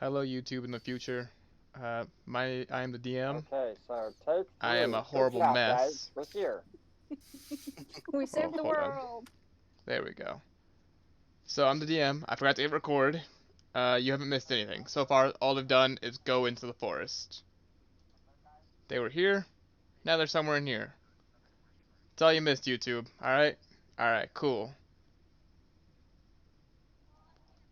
Hello, YouTube in the future. I am the DM. Okay, so take I am 3. a Good horrible job, guys. mess. We're here. We Oh, saved the hold on. world. There we go. So I'm the DM. I forgot to hit record. You haven't missed anything. So far, all they've done is go into the forest. They were here. Now they're somewhere in here. That's all you missed, YouTube. Alright? Alright, cool.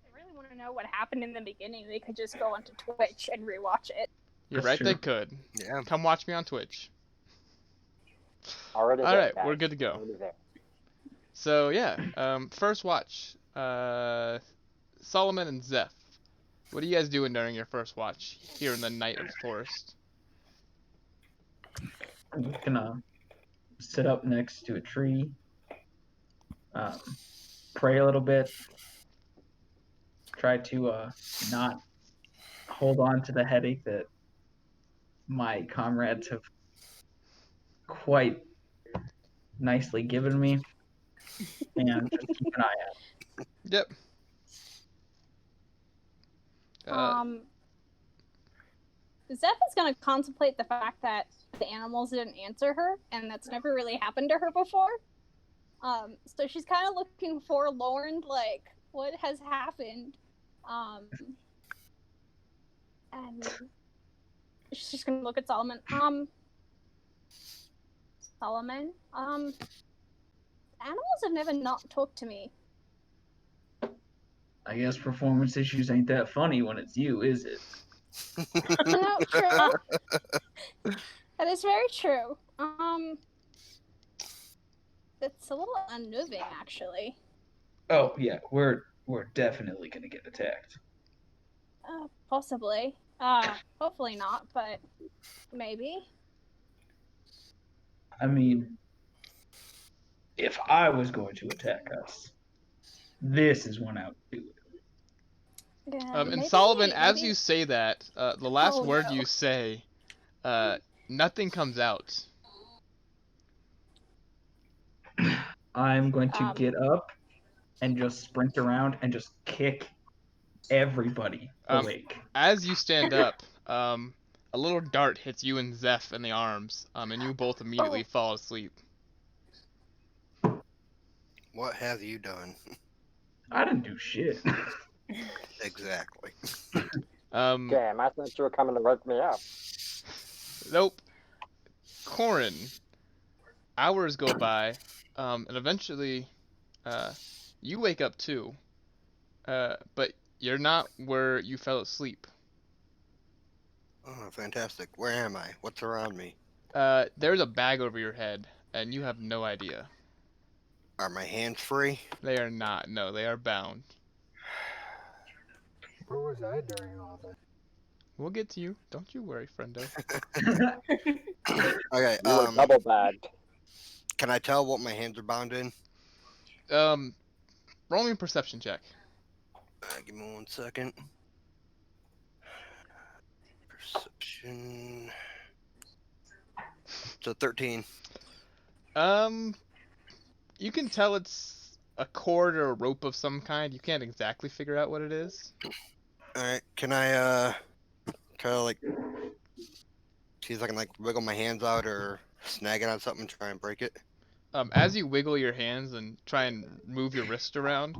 If they really want to know what happened in the beginning, they could just go onto Twitch and rewatch it. You're That's right, true. they could. Yeah. Come watch me on Twitch. Already there, Alright, guys. we're good to go. Already there. So, yeah. First watch. Solomon and Zeph. What are you guys doing during your first watch here in the night of the forest? I'm just gonna sit up next to a tree, pray a little bit, try to not hold on to the headache that my comrades have quite nicely given me, and just keep an eye out. Yep. Zeph is going to contemplate the fact that the animals didn't answer her, and that's never really happened to her before. So she's kind of looking forlorn, like, what has happened? And she's just going to look at Solomon. Solomon, animals have never not talked to me. I guess performance issues ain't that funny when it's you, is it? No, true. That is very true. That's a little unnerving, actually. Oh yeah, we're definitely gonna get attacked. Possibly. Hopefully not, but maybe. I mean, if I was going to attack us, this is when I would do it. Yeah, And maybe, Solomon, as maybe- you say that, the last Oh, word no. you say, nothing comes out. I'm going to Um, get up and just sprint around and just kick everybody awake. As you stand up, a little dart hits you and Zeph in the arms, and you both immediately fall asleep. What have you done? I didn't do shit. Exactly. Damn, I thought you were coming to wake me up. Nope. Corin. Hours go by, and eventually, you wake up too. But you're not where you fell asleep. Oh, fantastic. Where am I? What's around me? There's a bag over your head, and you have no idea. Are my hands free? They are not. No, they are bound. Where was I during all this? We'll get to you. Don't you worry, friendo. Okay, You were double bagged. can I tell what my hands are bound in? Roll me a perception check. Give me 1 second. Perception. So 13. You can tell it's a cord or a rope of some kind. You can't exactly figure out what it is. Alright, can I, kind of like, see if I can, like, wiggle my hands out or snag it on something and try and break it? As you wiggle your hands and try and move your wrist around,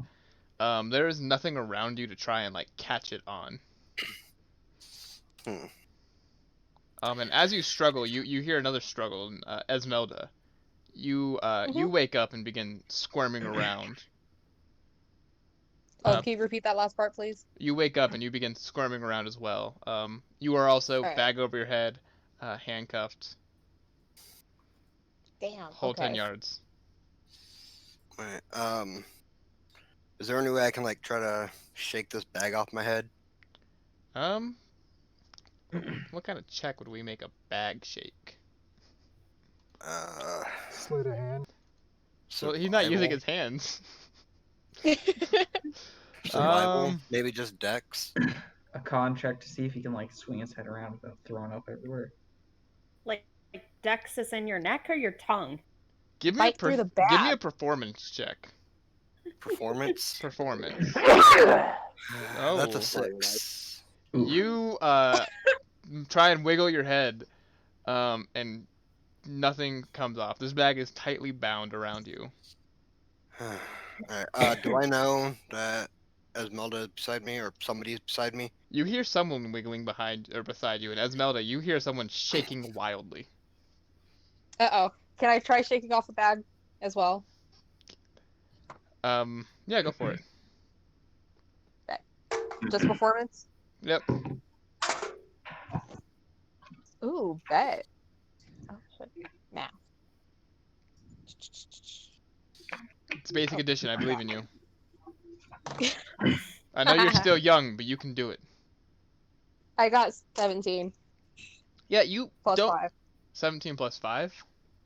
there is nothing around you to try and, like, catch it on. And as you struggle, you hear another struggle, Esmelda. You wake up and begin squirming around. Can you repeat that last part, please? You wake up and you begin squirming around as well. You are also Alright. bag over your head, handcuffed, Damn. whole okay. 10 yards. Alright, is there any way I can, like, try to shake this bag off my head? What kind of check would we make a bag shake? Sleight of hand. Well, he's not using survival? his hands. Survival? Maybe just dex? A con check to see if he can like swing his head around without throwing up everywhere. Like Dex is in your neck or your tongue? Give me Bite through the give me a bag. performance check. Performance? Performance. That's Oh, a 6. Oof. You try and wiggle your head, and nothing comes off. This bag is tightly bound around you. Alright, do I know that Esmeralda is beside me or somebody's beside me? You hear someone wiggling behind or beside you, and Esmeralda, you hear someone shaking wildly. Uh-oh. Can I try shaking off the bag as well? Yeah, go for it. Just performance? Yep. Ooh, bet. Oh, shit. Math. It's basic Oh, addition. I believe in you. God. I know you're still young, but you can do it. I got 17 Yeah, you plus don't. 5. 17 plus 5?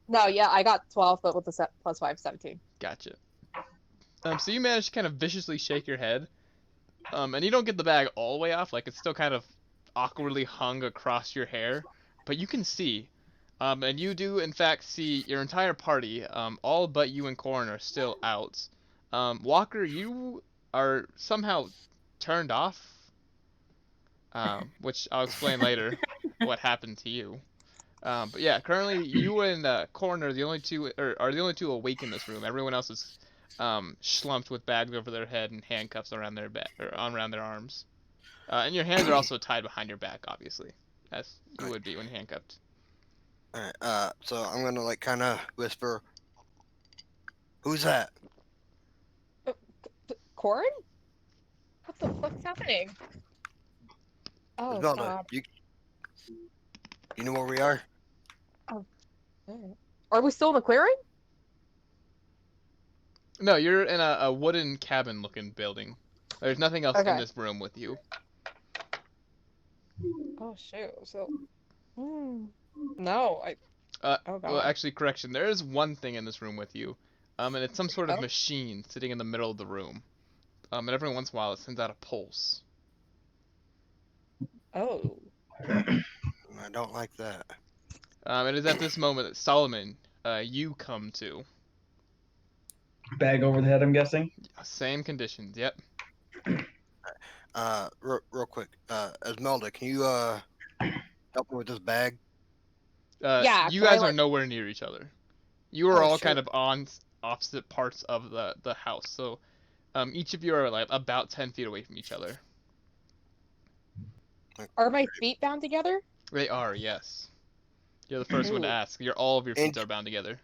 No, yeah, I got 12, but with the plus 5, 17. Gotcha. So you manage to kind of viciously shake your head. And you don't get the bag all the way off, like it's still kind of awkwardly hung across your hair, but you can see. And you do in fact see your entire party, all but you and Corn are still out. Walker, you are somehow turned off, which I'll explain later what happened to you. But yeah, currently you and Corn are the only two, or are the only two awake in this room. Everyone else is slumped with bags over their head and handcuffs around their back or around their arms. And your hands are also tied behind your back, obviously, as you would be when handcuffed. Alright, so I'm gonna like kind of whisper, "Who's that?" Corin? What the fuck's happening? Oh, Esmeralda, God. you know where we are? Are we still in the clearing? No, you're in a wooden cabin-looking building. There's nothing else in Okay. this room with you. Oh, shoot. So, no, oh, Well, God. actually, correction. There is one thing in this room with you, and it's some sort of Oh. machine sitting in the middle of the room. And every once in a while, it sends out a pulse. Oh. I don't like that. It is at this moment that Solomon, you come to. Bag over the head, I'm guessing. Same conditions. Yep. Real quick, Esmeralda, can you help me with this bag? Yeah, You can I, guys are like... nowhere near each other. You are Oh, all shoot. kind of on opposite parts of the house. So, each of you are like about 10 feet away from each other. Are my feet bound together? They are, yes. You're the first one to Ooh. ask. All of your feet Inch, are bound together.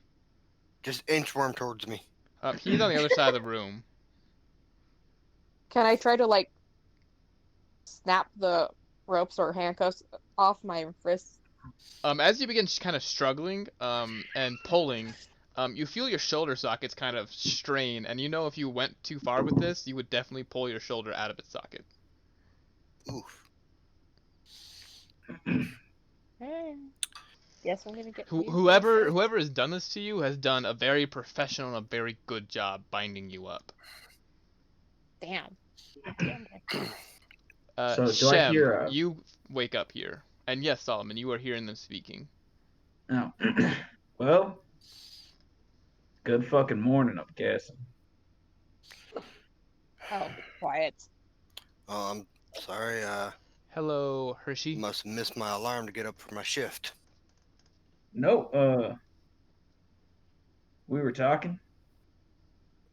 just inchworm towards me. He's on the other side of the room. Can I try to, like, snap the ropes or handcuffs off my wrists? As you begin kind of struggling, and pulling, you feel your shoulder sockets kind of strain, and you know if you went too far with this, you would definitely pull your shoulder out of its socket. Oof. Yes, I'm gonna get Whoever has done this to you has done a very professional and a very good job binding you up. Damn. So do I Shem, hear you wake up here, and yes, Solomon, you are hearing them speaking. No. Well, good fucking morning, I'm guessing. Oh, quiet. Oh, I'm sorry. Hello, Hershey. Must have missed my alarm to get up for my shift. No, we were talking,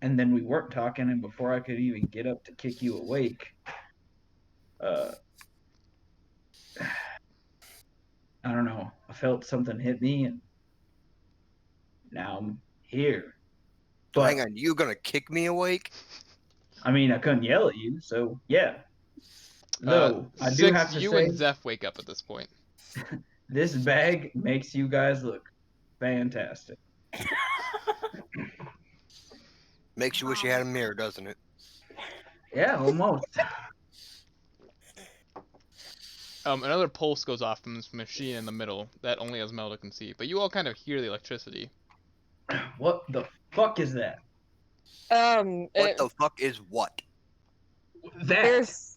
and then we weren't talking, and before I could even get up to kick you awake, I don't know, I felt something hit me, and now I'm here. So But, hang on, you gonna kick me awake? I mean, I couldn't yell at you, so yeah. Though, I do have to you say, and Zeph wake up at this point. this bag makes you guys look fantastic. Makes you wish you had a mirror, doesn't it? Yeah, almost. Another pulse goes off from this machine in the middle that only Esmeralda can see, but you all kind of hear the electricity. What the fuck is that? What the fuck is what? That. There's...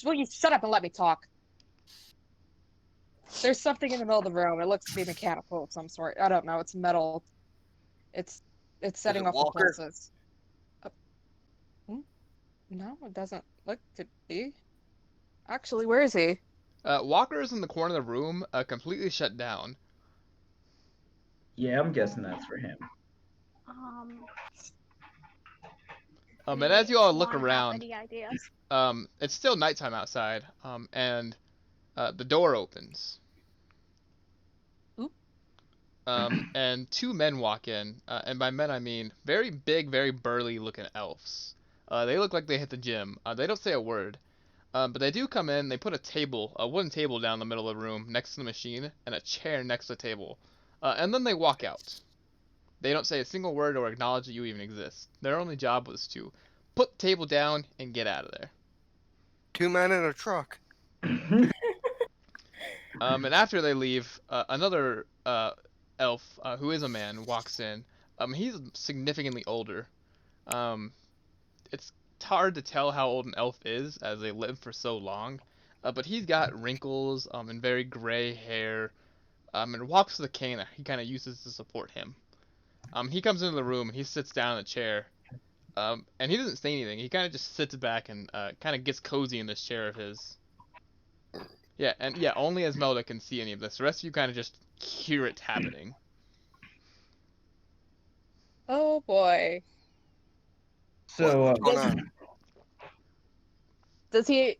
Will you shut up and let me talk? There's something in the middle of the room. It looks to be mechanical of some sort. I don't know. It's metal. It's setting it off the Walker? pulses. No, it doesn't look to be. Actually, where is he? Walker is in the corner of the room, completely shut down. Yeah, I'm guessing that's for him. And as you all look Anyone have around, any ideas? it's still nighttime outside, and the door opens. Oop. And two men walk in, and by men I mean very big, very burly looking elves. They look like they hit the gym. They don't say a word, but they do come in. They put a wooden table down in the middle of the room next to the machine, and a chair next to the table, and then they walk out. They don't say a single word or acknowledge that you even exist. Their only job was to put the table down and get out of there. 2 men in a truck. And after they leave, another elf, who is a man, walks in. He's significantly older. Um, it's hard to tell how old an elf is as they live for so long, but he's got wrinkles and very gray hair, and walks with a cane that he kind of uses to support him. He comes into the room and he sits down in a chair, and he doesn't say anything. He kind of just sits back and kind of gets cozy in this chair of his. Yeah, and yeah, only Esmeralda can see any of this. The rest of you kind of just hear it happening. Oh boy. So, What's going on? Does he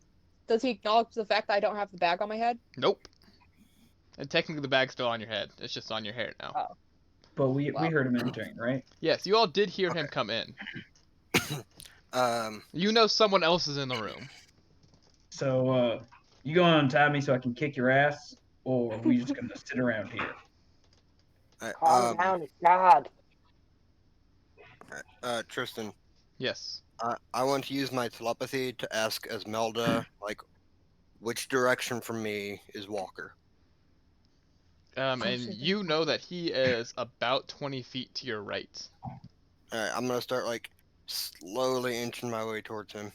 acknowledge the fact that I don't have the bag on my head? Nope. And technically the bag's still on your head. It's just on your hair now. Oh. but we Wow. heard him entering, right? Yes, you all did hear him come in. You know someone else is in the room. So, you gonna untie me so I can kick your ass, or are we just gonna sit around here? Calm down, God. Tristan, Yes. I want to use my telepathy to ask Esmelda, like, which direction from me is Walker? And you know that he is about 20 feet to your right. Alright, I'm gonna start, like, slowly inching my way towards him.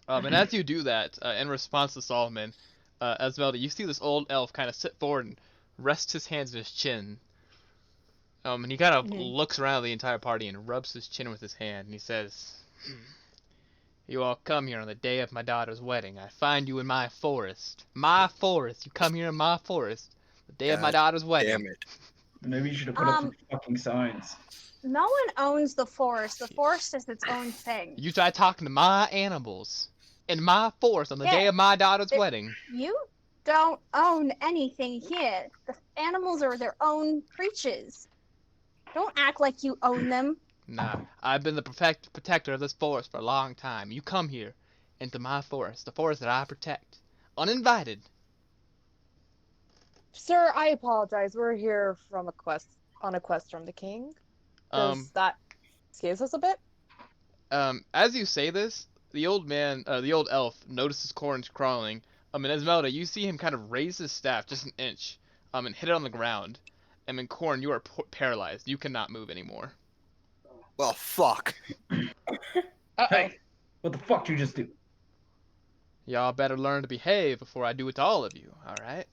And as you do that, in response to Solomon, Esmeralda, you see this old elf kind of sit forward and rest his hands on his chin. And he kind of looks around the entire party and rubs his chin with his hand, and he says, "You all come here on the day of my daughter's wedding. I find you in my forest. My forest. You come here in my forest. The day of my daughter's wedding." Damn it. Maybe you should have put up some fucking signs. No one owns the forest. The forest is its own thing. You try talking to my animals in my forest on the day of my daughter's wedding. You don't own anything here. The animals are their own creatures. Don't act like you own them. Nah, I've been the protector of this forest for a long time. You come here into my forest, the forest that I protect, uninvited. Sir, I apologize. We're here from on a quest from the king. Does that excuse us a bit? As you say this, the old elf notices Corn's crawling. And Esmeralda, you see him kind of raise his staff just an inch, and hit it on the ground. And Corn, you are paralyzed. You cannot move anymore. Well, fuck. Hey, what the fuck did you just do? Y'all better learn to behave before I do it to all of you, alright?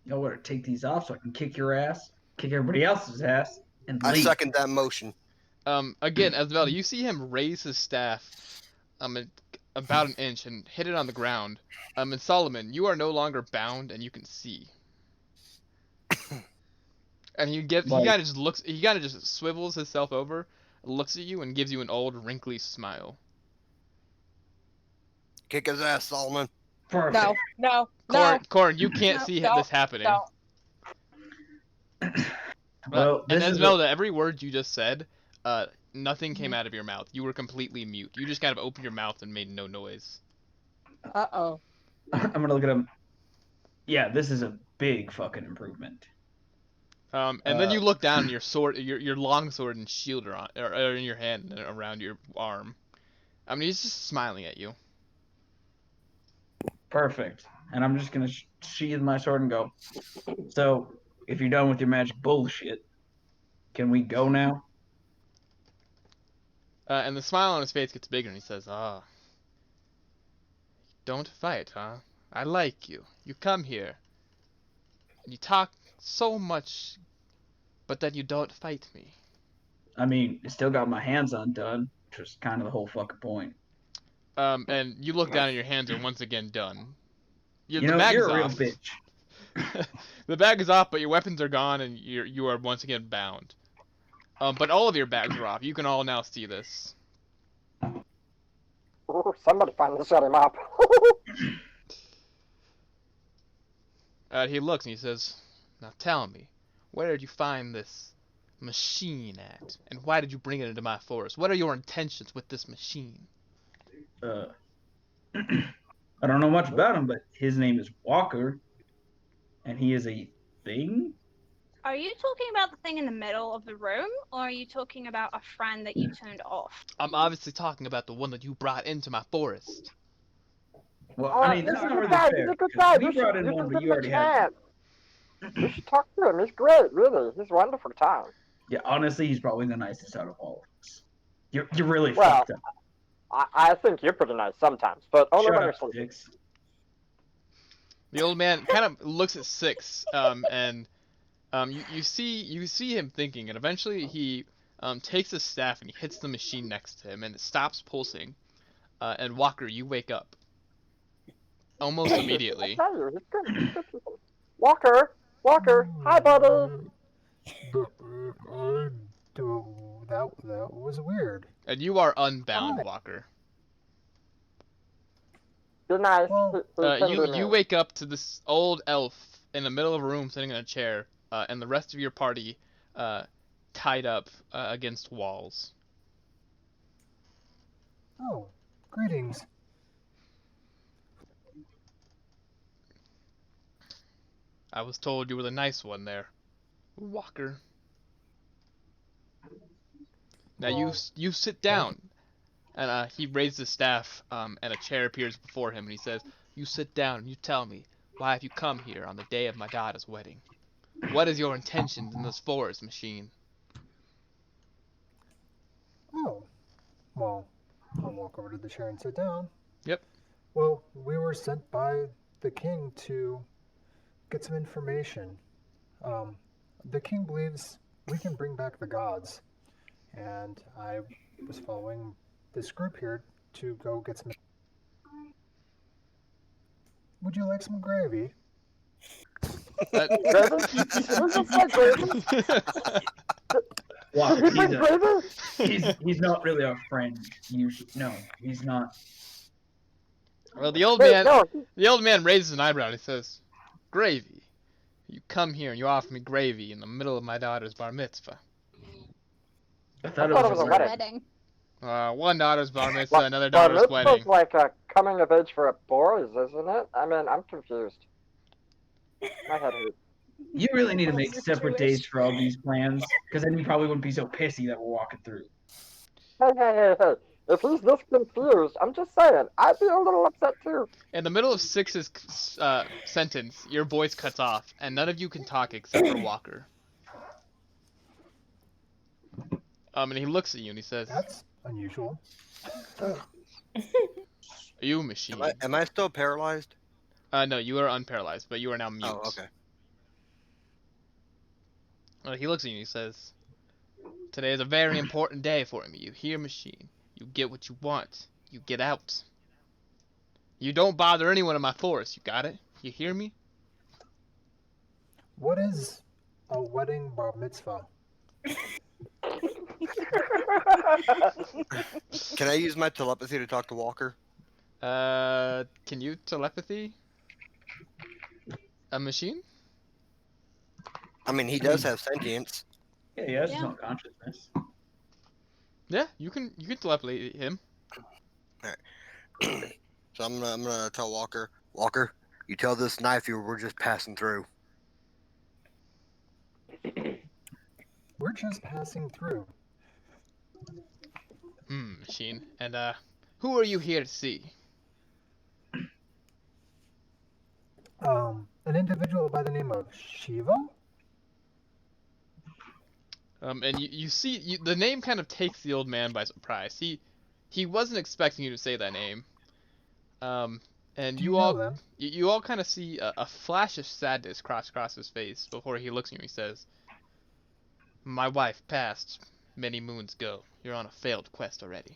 Y'all better take these off so I can kick your ass, kick everybody else's ass, and I leave. second that motion. Again, Esmeralda, you see him raise his staff, about an inch and hit it on the ground. And Solomon, you are no longer bound and you can see. And he kind of just swivels himself over, looks at you, and gives you an old wrinkly smile. Kick his ass, Solomon. Perfect. No. Corn, you can't see this happening. No. Well, and this is Esmeralda, every word you just said, nothing came out of your mouth. You were completely mute. You just kind of opened your mouth and made no noise. Uh-oh. I'm gonna look at him. Yeah, this is a big fucking improvement. And then you look down, and your sword, your long sword and shield are in your hand and around your arm. I mean, he's just smiling at you. Perfect. And I'm just gonna sheathe my sword and go. So, if you're done with your magic bullshit, can we go now? And the smile on his face gets bigger, and he says, don't fight, huh? I like you. You come here, and you talk so much, but then you don't fight me. I mean, I still got my hands undone, which was kind of the whole fucking point. And you look down and your hands are once again done. You The know, bag you're is a real off. bitch. The bag is off, but your weapons are gone, and you are once again bound. But all of your bags are off. You can all now see this. Ooh, somebody finally set him up. He looks and he says, "Now tell me, where did you find this machine at, and why did you bring it into my forest? What are your intentions with this machine?" I don't know much about him, but his name is Walker, and he is a thing. Are you talking about the thing in the middle of the room, or are you talking about a friend that you turned off? I'm obviously talking about the one that you brought into my forest. Well, I mean, He's that's a not good really guy. He's fair. a good 'Cause guy. we brought in one, should but give you him a already had. chance. You should talk to him. He's great, really. He's a wonderful town. Yeah, honestly, he's probably the nicest out of all of us. You're really Well, fucked up. I think you're pretty nice sometimes, but only Shut when you're up, sleeping. Sticks. The old man kind of looks at Six, and you see him thinking, and eventually he takes his staff and he hits the machine next to him, and it stops pulsing. And Walker, you wake up almost I immediately. tell you, he's good. He's good people. Walker, hi, buddy. That was weird. And you are unbound, Hi. Walker. Be nice. Well, He can be You mean. wake up to this old elf in the middle of a room sitting in a chair, and the rest of your party tied up against walls. Oh, greetings. I was told you were the nice one there, Walker. Now you sit down. And he raises his staff, and a chair appears before him, and he says, "You sit down and you tell me, why have you come here on the day of my daughter's wedding? What is your intentions in this forest, machine?" Oh, well, I'll walk over to the chair and sit down. Yep. Well, we were sent by the king to get some information. The king believes we can bring back the gods, and I was following this group here to go get some. Would you like some gravy? Gravy? Did you just say gravy? Wow, Did he bring gravy? he's not really our friend. No, he's not. Well, the old Wait, no. man raises an eyebrow and he says, "Gravy? You come here and you offer me gravy in the middle of my daughter's bar mitzvah." I thought I thought it was a wedding. wedding. One daughter's bar mitzvah, another Bar daughter's mitzvah's wedding. like a coming of age for boys, isn't it? I mean, I'm confused. My head hurts. You really need to make You're separate Jewish. days for all these plans, because then you probably wouldn't be so pissy that we're walking through. Hey. If he's this confused, I'm just saying, I'd be a little upset too. In the middle of Six's sentence, your voice cuts off, and none of you can talk except for Walker. And he looks at you and he says, That's unusual. "Are you a machine?" Am I still paralyzed? No, you are unparalyzed, but you are now mute. Oh, okay. He looks at you and he says, "Today is a very important day for me. You hear, machine? You get what you want. You get out. You don't bother anyone in my forest. You got it? You hear me?" What is a wedding bar mitzvah? Can I use my telepathy to talk to Walker? Can you telepathy a machine? I mean, he does have sentience. Yeah, he has his Yeah. own consciousness. Yeah, you can telepathy him. So I'm gonna tell Walker. Walker, you tell this knife you were just passing through. We're just passing through. Machine. And who are you here to see? An individual by the name of Shiva? And you see the name kind of takes the old man by surprise. He wasn't expecting you to say that name. And Do you you all know them? you all kind of see a flash of sadness cross his face before he looks at you and he says, "My wife passed many moons ago. You're on a failed quest already."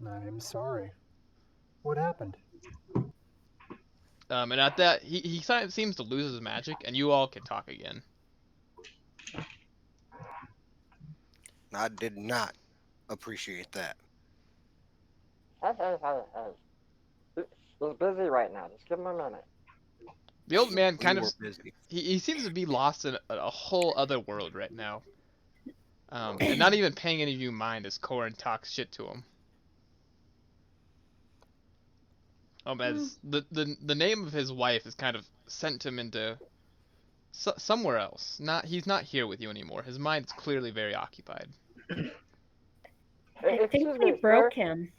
I'm sorry. What happened? And at that, he seems to lose his magic, and you all can talk again. I did not appreciate that. Hey. He's busy right now. Just give him a minute. The old man We kind of were busy. he seems to be lost in a whole other world right now. And not even paying any of you mind as Corin talks shit to him. As the name of his wife has kind of sent him into somewhere else. He's not here with you anymore. His mind is clearly very occupied. I think Excuse we me, broke sir. him.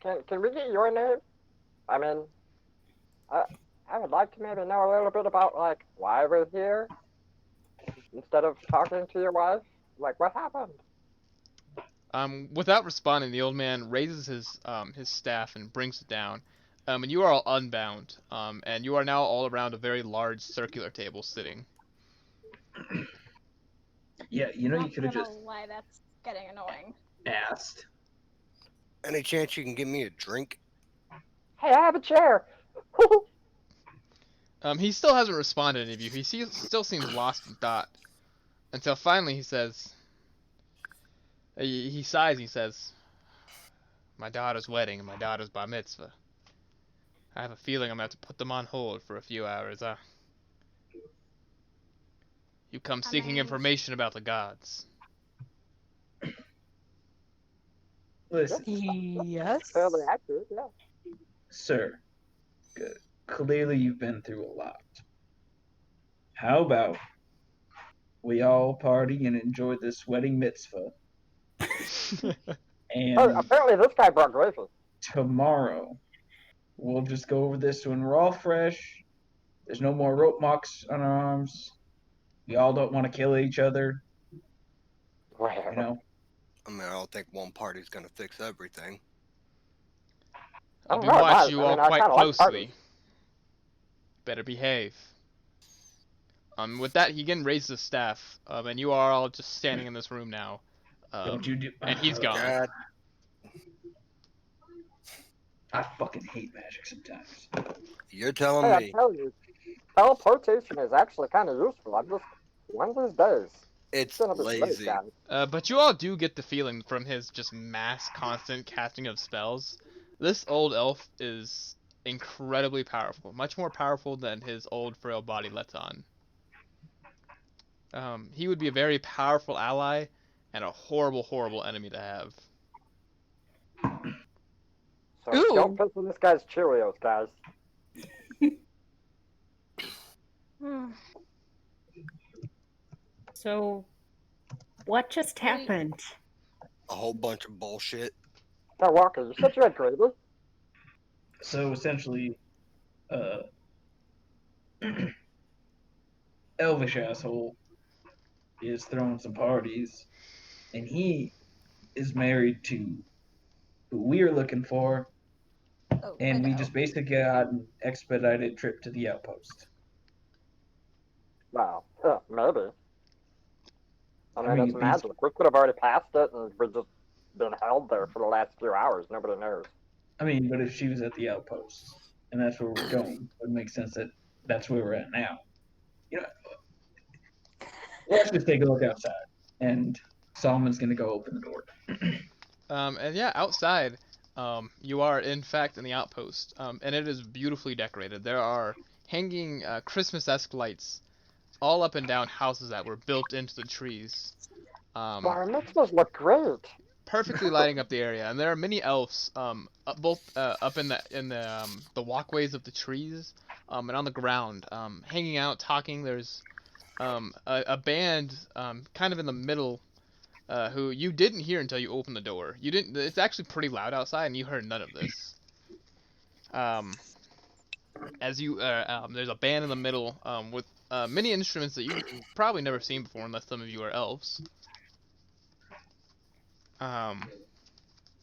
Hey, can we get your name? I mean, I would like to maybe know a little bit about like why we're here instead of talking to your wife. Like, what happened? Without responding, the old man raises his staff and brings it down. And you are all unbound. And you are now all around a very large circular table sitting. Yeah, you know, you Not could have gonna just lie, that's getting annoying. asked. Any chance you can give me a drink? Hey, I have a chair. He still hasn't responded to any of you. Still seems lost in thought. Until finally he says, he sighs and he says, "My daughter's wedding and my daughter's bar mitzvah. I have a feeling I'm gonna have to put them on hold for a few hours. You come I seeking mean, information about the gods." Listen, Yes. Fairly accurate, yeah. sir, good. Clearly you've been through a lot. How about we all party and enjoy this wedding mitzvah, Oh, and apparently this guy brought gravy. tomorrow we'll just go over this when we're all fresh. There's no more rope marks on our arms. We all don't want to kill each other, you know. I mean, I don't think one party's gonna fix everything. I I'll don't be know. watching you I all mean, I quite kind of like parties. closely. Better behave. With that, he again raises his staff, and you are all just standing in this room now. Don't you do? And he's gone. God, I fucking hate magic sometimes. you're telling Hey, I'm me telling you, teleportation is actually kind of useful. I'm just one of these days. It's it's gonna be late, lazy. guys. But you all do get the feeling from his just mass constant casting of spells. This old elf is incredibly powerful, much more powerful than his old frail body lets on. He would be a very powerful ally and a horrible, horrible enemy to have. So Ooh. don't piss on this guy's Cheerios, guys. So, what just happened? A whole bunch of bullshit. Now, Walker, you said you had gravy? So essentially, elvish asshole is throwing some parties, and he is married to who we are looking for, oh, and we widow. just basically got an expedited trip to the outpost. Wow. Maybe. I mean, it's he's, magic. We could have already passed it, and we've just been held there for the last few hours. Nobody knows. but if she was at the outpost and that's where we're going, it would make sense that that's where we're at now. You know, let's just take a look outside, and Solomon's gonna go open the door. And yeah, outside, you are in fact in the outpost, and it is beautifully decorated. There are hanging Christmas-esque lights all up and down houses that were built into the trees, Bar mitzvahs look great. perfectly lighting up the area. And there are many elves, both up in the walkways of the trees, and on the ground, hanging out, talking. There's a band, kind of in the middle, who you didn't hear until you opened the door. You didn't. It's actually pretty loud outside, and you heard none of this. There's a band in the middle, with many instruments that you've probably never seen before, unless some of you are elves.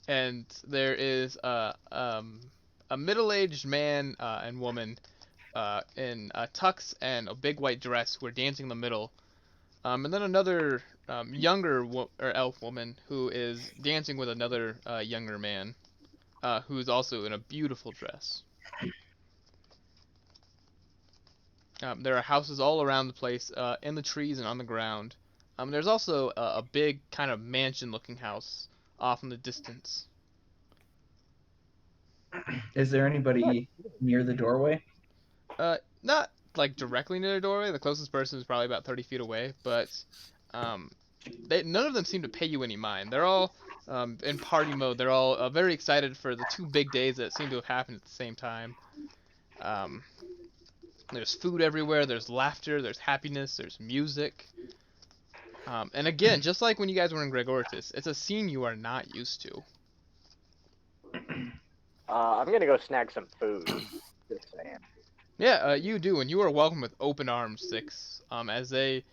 And there is a middle-aged man and woman in tux and a big white dress who are dancing in the middle. And then another younger or elf woman who is dancing with another younger man, who's also in a beautiful dress. There are houses all around the place, in the trees and on the ground. There's also a big kind of mansion-looking house off in the distance. Is there anybody near the doorway? Not like directly near the doorway. The closest person is probably about 30 feet away, but um, none of them seem to pay you any mind. They're all in party mode. They're all very excited for the two big days that seem to have happened at the same time. Um, there's food everywhere. There's laughter. There's happiness. There's music. And again, just like when you guys were in Gregoritus, it's a scene you are not used to. I'm gonna go snag some food. Just saying. Yeah, you do, and you are welcomed with open arms, Six. As they,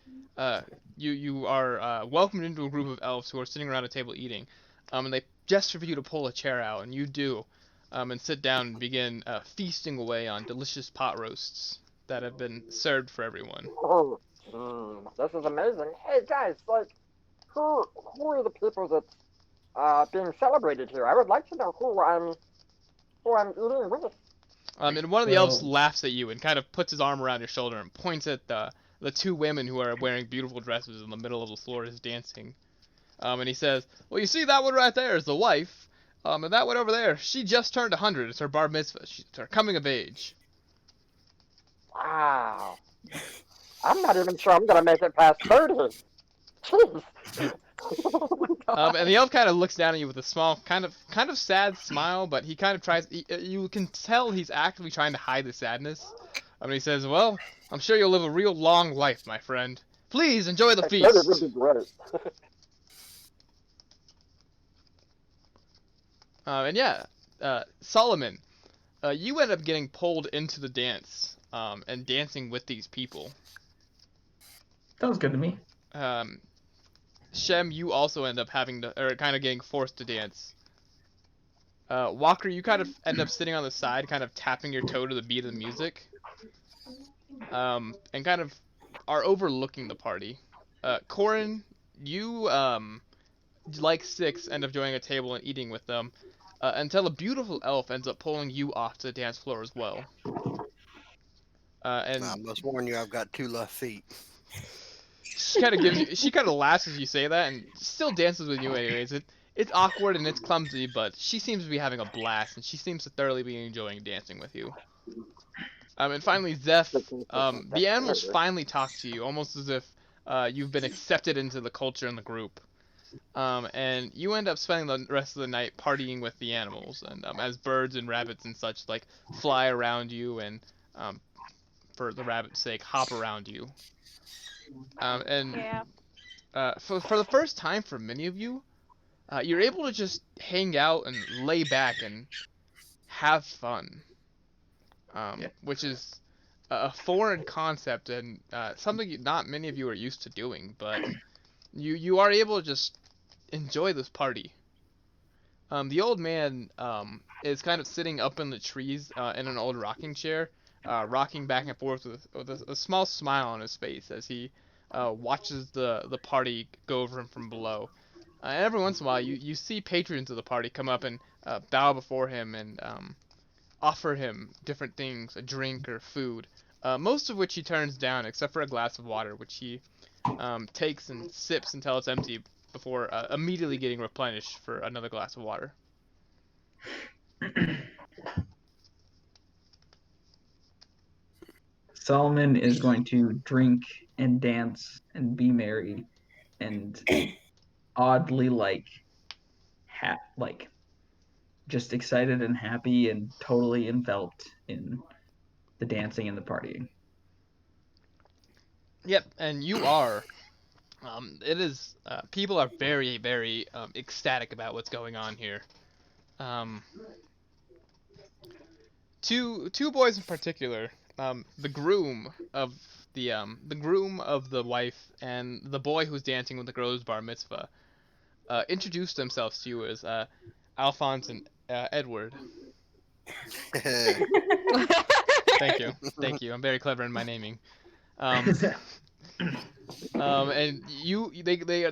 you are welcomed into a group of elves who are sitting around a table eating. And they gesture for you to pull a chair out, and you do, and sit down and begin feasting away on delicious pot roasts that have been served for everyone. Oh, this is amazing. Hey guys, like, who are the people that's being celebrated here? I would like to know who I'm eating with. And one of the elves Well- laughs at you and kind of puts his arm around your shoulder and points at the two women who are wearing beautiful dresses in the middle of the floor is dancing. And he says, "Well, you see that one right there is the wife. And that one over there, she just turned 100. It's her bar mitzvah. It's her coming of age." Wow. I'm not even sure I'm gonna make it past 30. Jeez. Oh my God. And the elf kind of looks down at you with a small, kind of sad smile, but he kind of tries. You can tell he's actively trying to hide the sadness. And he says, "Well, I'm sure you'll live a real long life, my friend. Please enjoy the 30 feast." would be great. And yeah, Solomon, you end up getting pulled into the dance, and dancing with these people. Sounds good to me. Shem, you also end up having to, or kind of getting forced to dance. Walker, you kind of end up sitting on the side, kind of tapping your toe to the beat of the music, and kind of are overlooking the party. Corin, you, like Six, end up joining a table and eating with them, until a beautiful elf ends up pulling you off to the dance floor as well. And I must warn you, I've got 2 left feet. she kind of laughs as you say that, and still dances with you anyways. It's awkward and it's clumsy, but she seems to be having a blast, and she seems to thoroughly be enjoying dancing with you. And finally, Zeph, the animals finally talk to you, almost as if you've been accepted into the culture and the group. And you end up spending the rest of the night partying with the animals, and as birds and rabbits and such like fly around you and, for the rabbit's sake, hop around you. And Yeah. for the first time for many of you, you're able to just hang out and lay back and have fun, Yeah. which is a foreign concept and something not many of you are used to doing, but you are able to just enjoy this party. The old man is kind of sitting up in the trees in an old rocking chair, rocking back and forth with a small smile on his face as he watches the party go over him from below. And every once in a while, you see patrons of the party come up and bow before him and offer him different things, a drink or food, most of which he turns down, except for a glass of water, which he takes and sips until it's empty before immediately getting replenished for another glass of water. Solomon is going to drink and dance and be merry and oddly like just excited and happy and totally enveloped in the dancing and the partying. Yep, and you are. It is. People are very, very ecstatic about what's going on here. Two boys in particular. The groom of the wife and the boy who's dancing with the girl's bar mitzvah, introduced themselves to you as Alphonse and Edward. Thank you. I'm very clever in my naming. And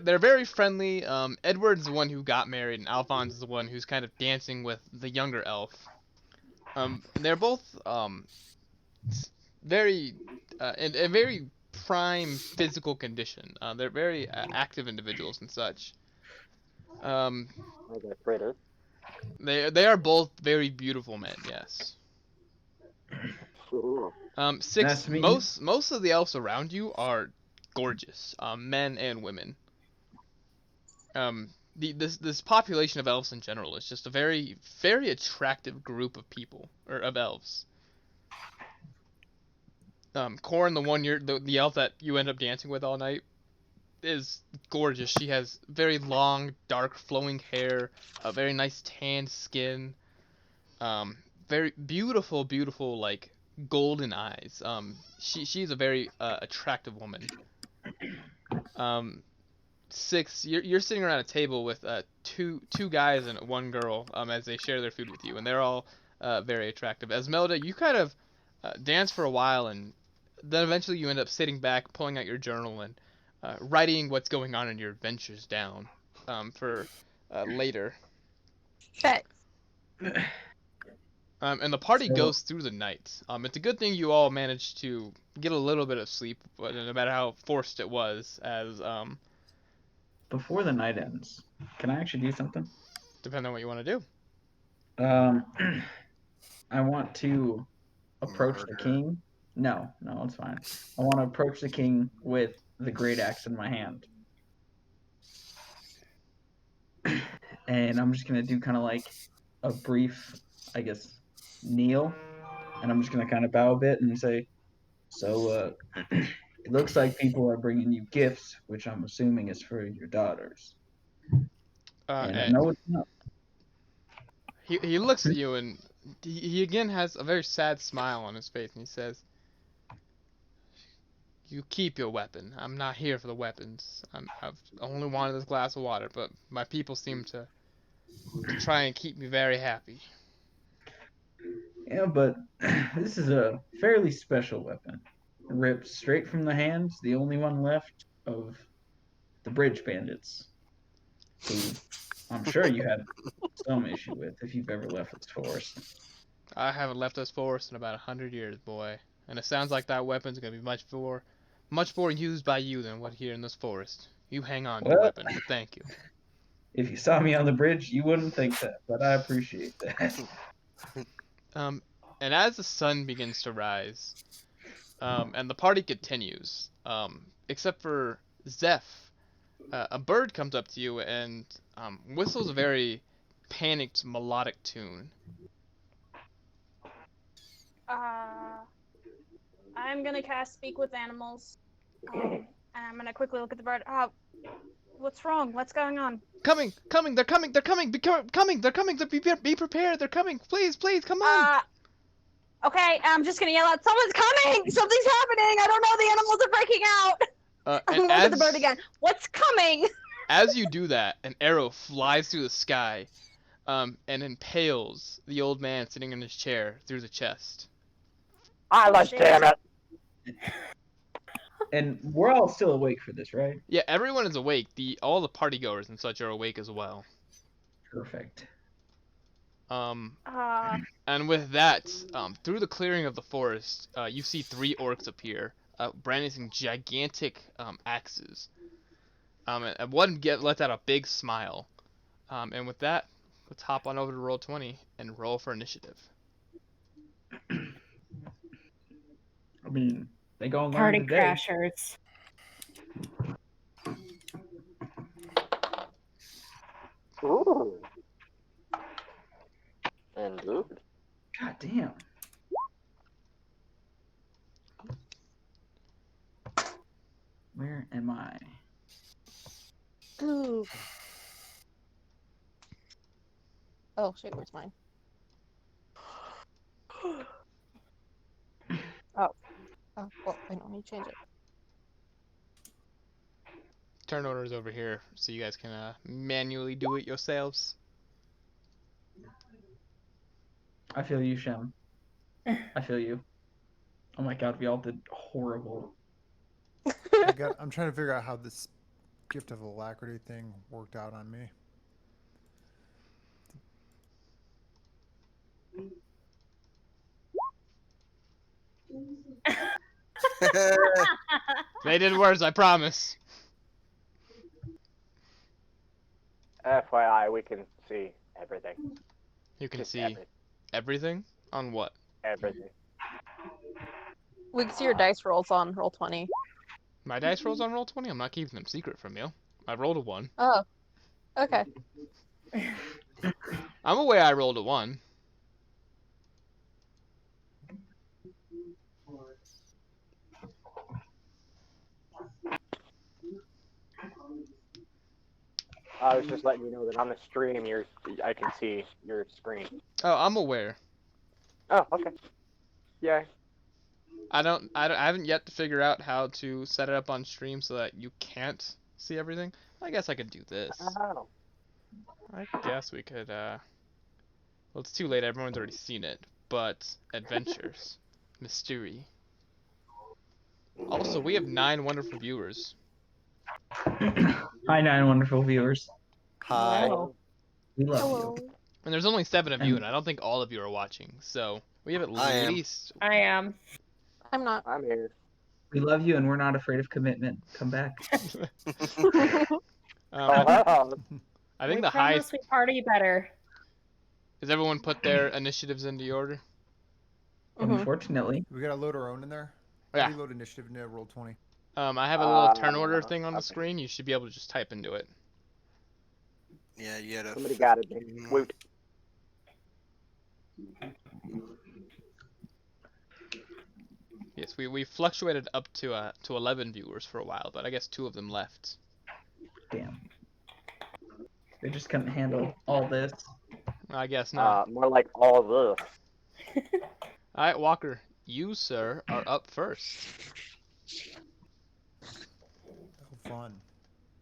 they're very friendly. Edward's the one who got married, and Alphonse is the one who's kind of dancing with the younger elf. And they're both very in very prime physical condition. They're very active individuals and such. Um, Are they pretty? they are both very beautiful men. Yes. Ooh. Nice Six to meet you. most of the elves around you are gorgeous, men and women. This population of elves in general is just a very attractive group of people or of elves. Corn, the elf that you end up dancing with all night, is gorgeous. She has very long, dark, flowing hair, a very nice tanned skin, um, very beautiful, beautiful like golden eyes. She's a very attractive woman. Um, Six, you're sitting around a table with two guys and one girl as they share their food with you, and they're all very attractive. Esmelda, you kind of dance for a while, and then eventually you end up sitting back, pulling out your journal, and writing what's going on in your adventures down for later. Bet. And the party So goes through the night. It's a good thing you all managed to get a little bit of sleep, but no matter how forced it was, as before the night ends, can I actually do something? depending on what you want to do. Um, I want to approach the Murder. king. No, it's fine. I want to approach the king with the great axe in my hand. And I'm just gonna do kind of like a brief, I guess, kneel, and I'm just gonna kind of bow a bit and say, "So, it looks like people are bringing you gifts, which I'm assuming is for your daughters." And I And know it's not. he looks at you and he again has a very sad smile on his face and he says, "You keep your weapon. I'm not here for the weapons. I've only wanted this glass of water, but my people seem to try and keep me very happy." Yeah, but this is a fairly special weapon. Ripped straight from the hands, the only one left of the bridge bandits, who I'm sure you had some issue with if you've ever left this forest. I haven't left this forest in about 100 years, boy, and it sounds like that weapon's gonna be much more used by you than what here in this forest. You hang on to the Well, weapon, but thank you. if you saw me on the bridge, you wouldn't think that, but I appreciate that. Um, and as the sun begins to rise, and the party continues, except for Zeph, a bird comes up to you and whistles a very panicked melodic tune. I'm gonna cast Speak with Animals. And I'm gonna quickly look at the bird. What's wrong? What's going on? Coming, coming, they're coming, they're coming, coming, they're coming, be prepared, they're coming, please, please, come on. Okay, I'm just gonna yell out, someone's coming! Something's happening! I don't know, the animals are breaking out! I'm And gonna look at the bird again. What's coming? as you do that, an arrow flies through the sky, and impales the old man sitting in his chair through the chest. Damn it! And we're all still awake for this, right? Yeah, everyone is awake. All the partygoers and such are awake as well. Perfect. And with that, through the clearing of the forest, you see three orcs appear, brandishing gigantic axes. And one lets out a big smile. And with that, let's hop on over to roll 20 and roll for initiative. I mean, they gonna learn Party today. crashers. Ooh. Indeed. God damn. Where am I? Ooh. Oh shit, where's mine? Oh, well, I don't need to change it. Turn orders over here so you guys can manually do it yourselves. I feel you, Shem. I feel you. Oh my god, we all did horrible. I'm trying to figure out how this gift of alacrity thing worked out on me. They did worse, I promise. FYI, we can see everything. You can Just see everything on what? everything. We can see your dice rolls on roll 20. My dice rolls on roll 20. I'm not keeping them secret from you. I rolled a 1. Oh, okay. I'm aware I rolled a 1. I was just letting you know that on the stream, I can see your screen. Oh, I'm aware. Oh, okay. Yeah. I haven't yet to figure out how to set it up on stream so that you can't see everything. I guess I could do this. Oh. I guess we could, well, it's too late. Everyone's already seen it. But adventures, mystery. Also, we have 9 wonderful viewers. Hi, 9 wonderful viewers. Hi. Wow. We love Hello. you. And there's only 7 of you, And- and I don't think all of you are watching. So we have at I am. least. I am. I'm not. I'm here. We love you, and we're not afraid of commitment. Come back. I Oh, think We the promise highest. we party better. Has everyone put their initiatives into order? Mhm. Unfortunately, We gotta load our own in there. Yeah. How do you load initiative into roll 20? I have a little turn Uh, order thing on the okay. screen. You should be able to just type into it. Yeah, you had a. Somebody got it. Woot. Yes, we fluctuated up to 11 viewers for a while, but I guess 2 of them left. damn. They just couldn't handle all this. I guess not. More like all this. All right, Walker, you sir are up first. Oh, fun.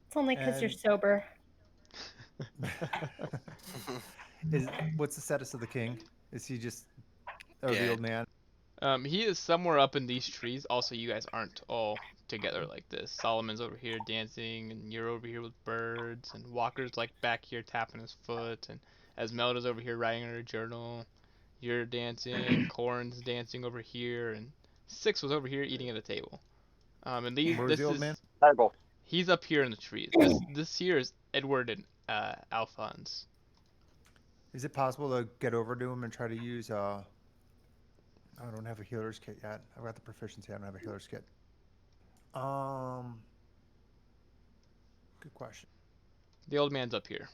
It's only because you're And- sober. What's the status of the king? Is he just a Yeah. real man? He is somewhere up in these trees. Also, you guys aren't all together like this. Solomon's over here dancing, and you're over here with birds, and Walker's like back here tapping his foot, and Esmeralda's over here writing in her journal. You're dancing, Corn's dancing over here, and Six was over here eating at a table. And Where's this the old is man? Terrible. he's up here in the trees. This here is Edward and Alphonse. Is it possible to get over to him and try to use I don't have a healer's kit yet. I've got the proficiency. I don't have a healer's kit. Good question. The old man's up here.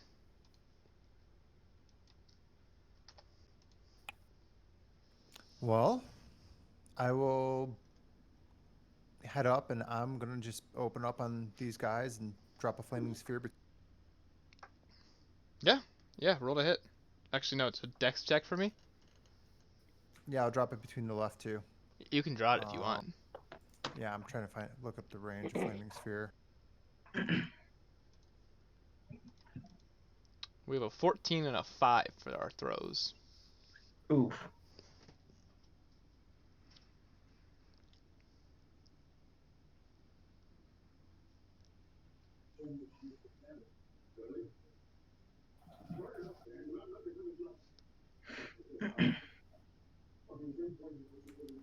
Well, I will head up, and I'm gonna just open up on these guys and drop a flaming sphere. Yeah, roll to hit. Actually, no, it's a dex check for me. Yeah, I'll drop it between the left two. You can draw it if you Um, want. Yeah, I'm trying to look up the range of flaming sphere. We have a 14 and a 5 for our throws. Oof.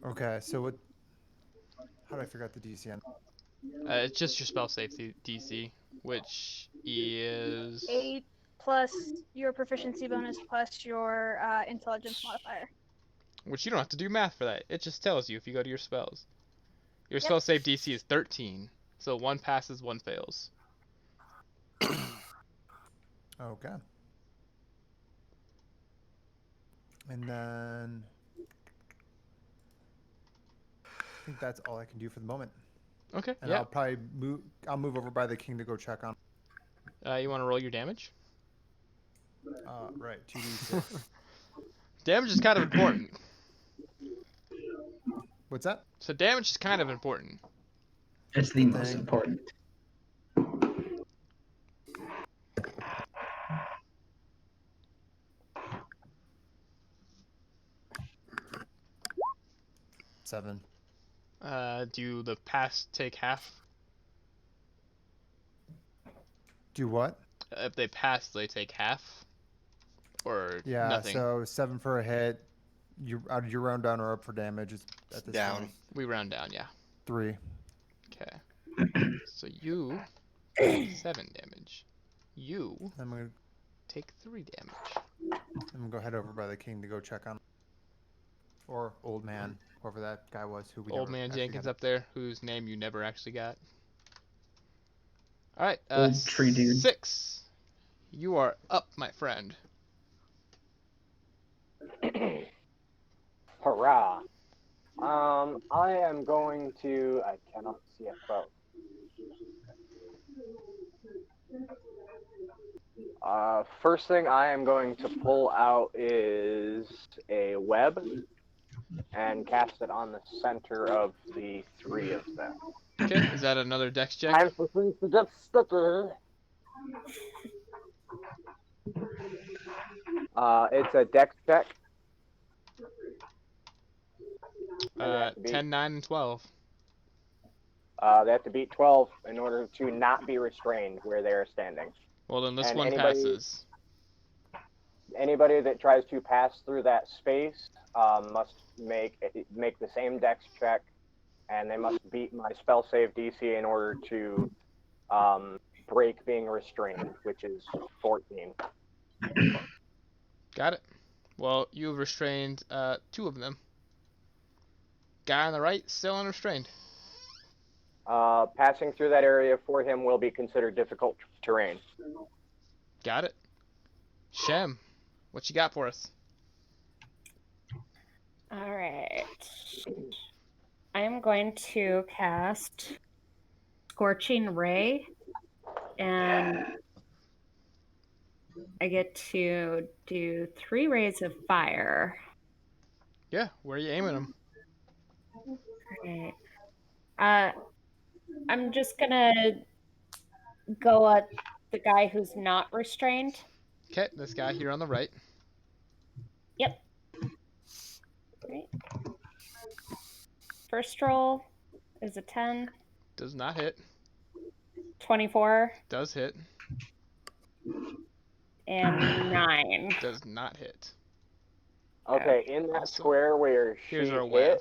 Okay, so what? How do I figure out the DC on? It's just your spell safety DC, which is 8 plus your proficiency bonus plus your intelligence modifier. which you don't have to do math for that. It just tells you if you go to your spells. Your Yep. spell save DC is 13, so 1 passes, 1 fails. Okay. And then I think that's all I can do for the moment. Okay, And yeah. I'll probably move. I'll move over by the king to go check on. You want to roll your damage? Right, 2d6. Damage is kind of important. What's that? So damage is kind of important. It's the most Thing. important. Seven. Do the pass take half? Do what? If they pass, they take half or Yeah, nothing. so 7 for a hit. You round down or up for damage at this Down. point. We round down, yeah. 3. Okay. So you take 7 damage. You I'm gonna take 3 damage. go head over by the king to go check on, or old man, whoever that guy was who we Old never man actually Jenkins got. up there, whose name you never actually got. Alright, Old tree dude. 6. You are up, my friend. Hurrah! I am going to. I cannot see a foe. First thing I am going to pull out is a web and cast it on the center of the 3 of them. Okay, is that another dex check? Time for things to get sticky. It's a dex check. And they have to beat, 10, 9, and 12. they have to beat 12 in order to not be restrained where they are standing. Well, then this And one passes. Anybody that tries to pass through that space must make the same dex check, and they must beat my spell save DC in order to break being restrained, which is 14. Got it. Well, you've restrained 2 of them. Guy on the right, still unrestrained. Passing through that area for him will be considered difficult terrain. Got it. Shem, what you got for us? Alright. I am going to cast Scorching Ray, and I get to do 3 rays of fire. Yeah, where are you aiming them? Right. I'm just gonna go at the guy who's not restrained. Okay, this guy here on the right. Yep. Right. First roll is a 10. Does not hit. 24. Does hit. And 9. Does not hit. Okay, in that Awesome. square where she Here's our hit, web.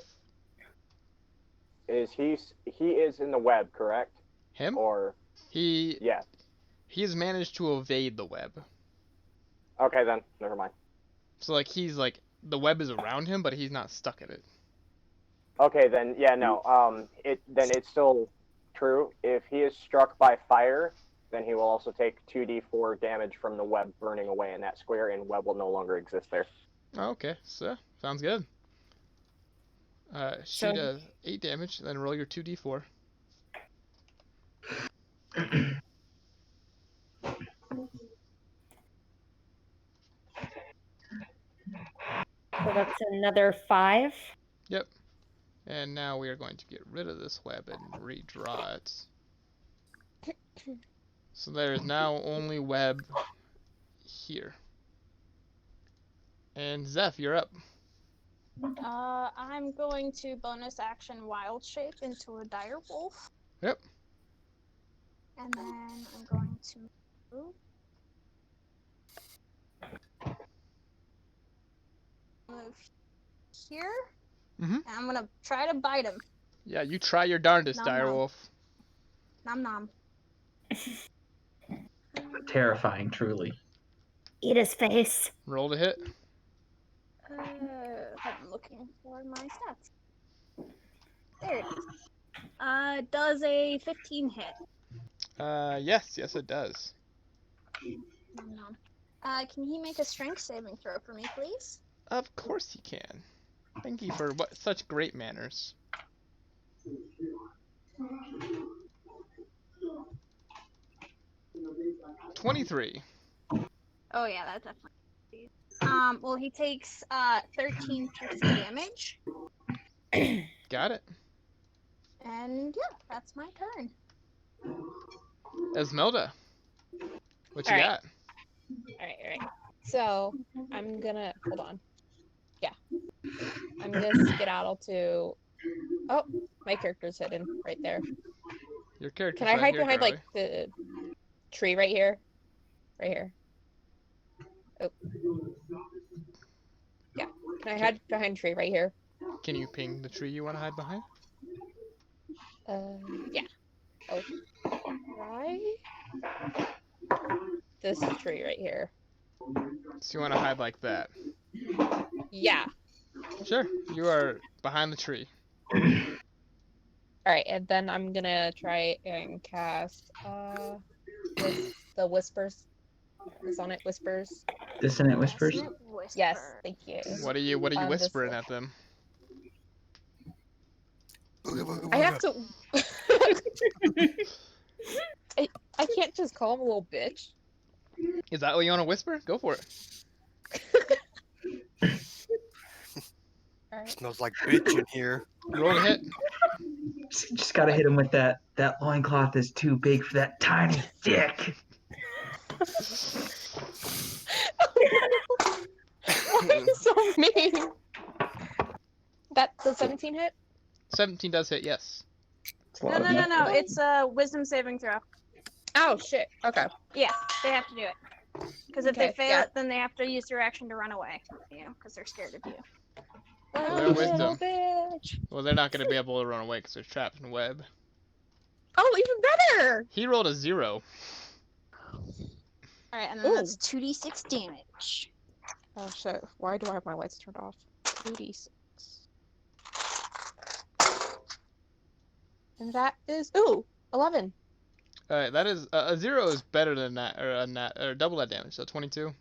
is he is in the web, correct? Him? Or He yes. has managed to evade the web. Okay then, never mind. So like he's like the web is around him, but he's not stuck in it. Okay then, yeah, no. It's still true. If he is struck by fire, then he will also take 2d4 damage from the web burning away in that square, and web will no longer exist there. Oh, okay, so sounds good. She does 8 damage, then roll your 2d4. So that's another 5. Yep. And now we are going to get rid of this web and redraw it. So there is now only web here. And Zeph, you're up. I'm going to bonus action wild shape into a dire wolf. Yep. And then I'm going to move here. Mm-hmm. And I'm gonna try to bite him. Yeah, you try your darndest, Nom Direwolf. Nom. Nom nom. Terrifying, truly. Eat his face. Roll to hit. I'm looking for my stats. There it is. Does a 15 hit? Yes, it does. Nom nom. Can he make a strength saving throw for me, please? Of course he can. Thank you for such great manners. 23. Oh yeah, that definitely. Well, he takes 13 piercing damage. Got it. And yeah, that's my turn. Esmelda, what you All right. got? Alright. So I'm gonna hold on. Yeah. I'm gonna skedaddle to my character's hidden right there. Your character's Can I right hide here, behind Charlie. like the tree right here. Right here. Oh. Yeah. Can I hide behind tree right here? Can you ping the tree you want to hide behind? Yeah. Oh. Right. This tree right here. So you want to hide like that? Yeah. Sure. You are behind the tree. All right, and then I'm gonna try and cast the whispers. Is on it whispers? Dissonant whispers. Dissonant whisper. Yes, thank you. What are you This whispering at them? Booga, booga, I have booga. to. I can't just call him a little bitch. Is that what you want to whisper? Go for it. All right. Smells like bitch in here. Roll to hit. Just gotta hit him with that. That loincloth is too big for that tiny dick. Why are you so mean? That the 17 hit? 17 does hit, yes. No. It's a wisdom saving throw. Oh shit. Okay. Yeah, they have to do it. Because if they Okay, fail yeah. it, then they have to use their action to run away. You know, because they're scared of you. Well, Oh, they're little wisdom. bitch. Well, they're not going to be able to run away because they're trapped in a web. Oh, even better. He rolled a 0. Alright, and then Ooh. that's 2d6 damage. Oh shit. Why do I have my lights turned off? 2d6. And that is 11. Alright, that is a 0 is better than that, or double that damage. So 22.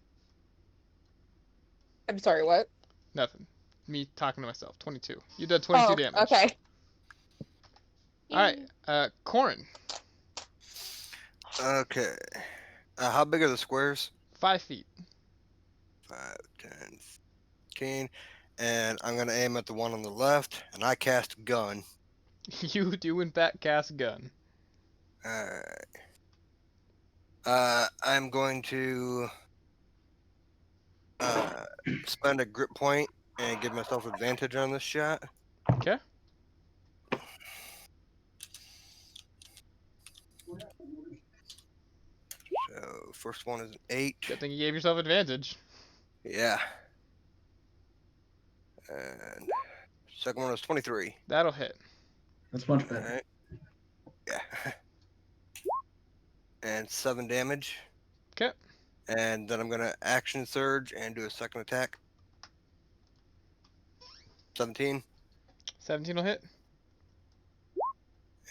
I'm sorry, what? Nothing. Me talking to myself. 22. You did 22 damage. Okay. Alright, Corin. Okay. How big are the squares? 5 feet. 5, 10, 15. And I'm going to aim at the one on the left, and I cast gun. You do in fact cast gun. Alright. I'm going to spend a grip point and give myself advantage on this shot. Okay. So first one is an 8. Good thing you gave yourself advantage. Yeah. And second one is 23. That'll hit. That's much better. Alright. Yeah. And 7 damage. Okay. And then I'm gonna action surge and do a second attack. 17 17 will hit.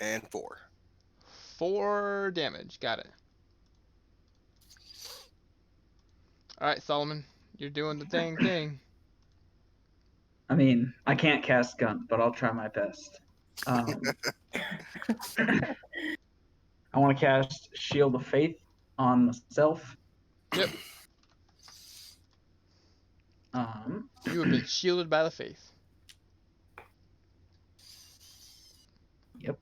and 4. 4 damage. Got it. Alright, Solomon. You're doing the thing. I mean, I can't cast gun, but I'll try my best. I want to cast Shield of Faith on myself. Yep. You have been shielded by the faith. Yep.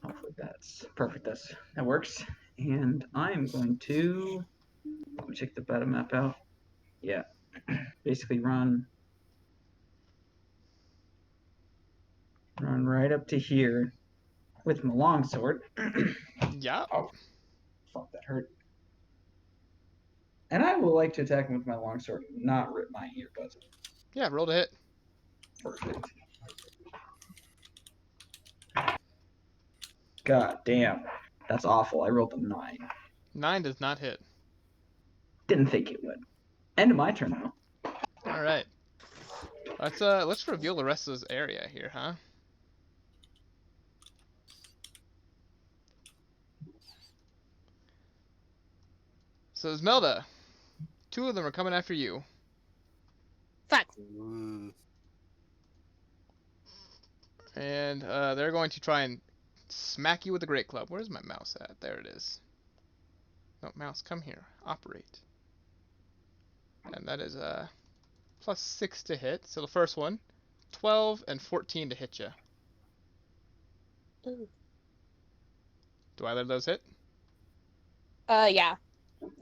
Hopefully that's perfect. That works. And I'm going to let me check the battle map out. Yeah. Basically run right up to here with my longsword. Yeah. Oh, fuck, that hurt. And I would like to attack him with my longsword, not rip my earbuds. Yeah, roll to hit. Perfect. God damn. That's awful. I rolled a 9. 9 does not hit. Didn't think it would. End of my turn, though. Alright. Let's reveal the rest of this area here, huh? So Esmelda, 2 of them are coming after you. Fuck. Ooh. And they're going to try and smack you with the great club. Where's my mouse at? There it is. No, mouse, come here. Operate. And that is plus 6 to hit. So the first one, 12 and 14 to hit you. Ooh. Do either of those hit? Yeah.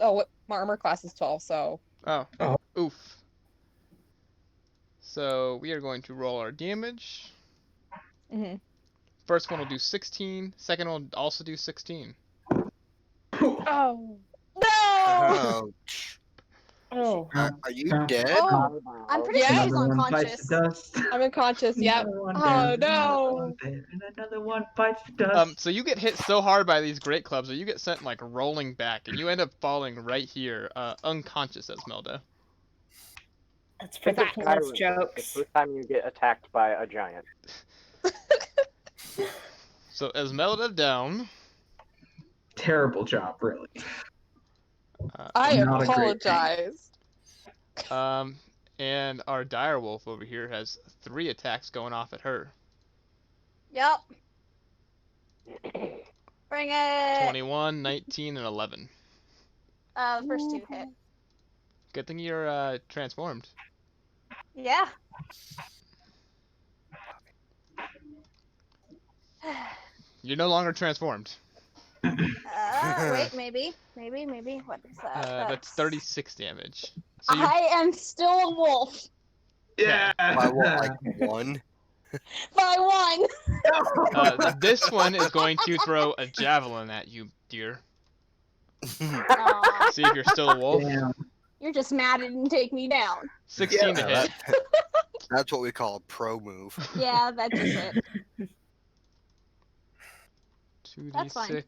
Oh, my armor class is 12, so. Oh. Oh. Oof. So we are going to roll our damage. Mhm. First one will do 16. Second one will also do 16. Oh no! Oh, Oh. are you Huh. dead? Oh, I'm pretty sure Yeah. she's Another one bites the unconscious. dust. I'm unconscious. Yep. Another one Oh down, another one no! there, and another one bites the dust. So you get hit so hard by these great clubs that you get sent like rolling back, and you end up falling right here, unconscious, Esmelda. That's for the Think of peanuts Skyrim, the jokes. first time you get attacked by a giant. So Esmelda down. Terrible job, really. I Not a great thing. apologize. Um, and our direwolf over here has 3 attacks going off at her. Yep. Bring it. 21, 19, and 11. The first 2 hit. Good thing you're transformed. Yeah. You're no longer transformed. Wait, maybe. What is that? That's 36 damage. So I am still a wolf. Yeah. By what, like 1? By 1. This one is going to throw a javelin at you, dear. Aw, See if you're still a wolf. Damn. you're just mad it didn't take me down. 16 to Yeah, hit. that's what we call a pro move. Yeah, that's just it. 2d6. That's fine.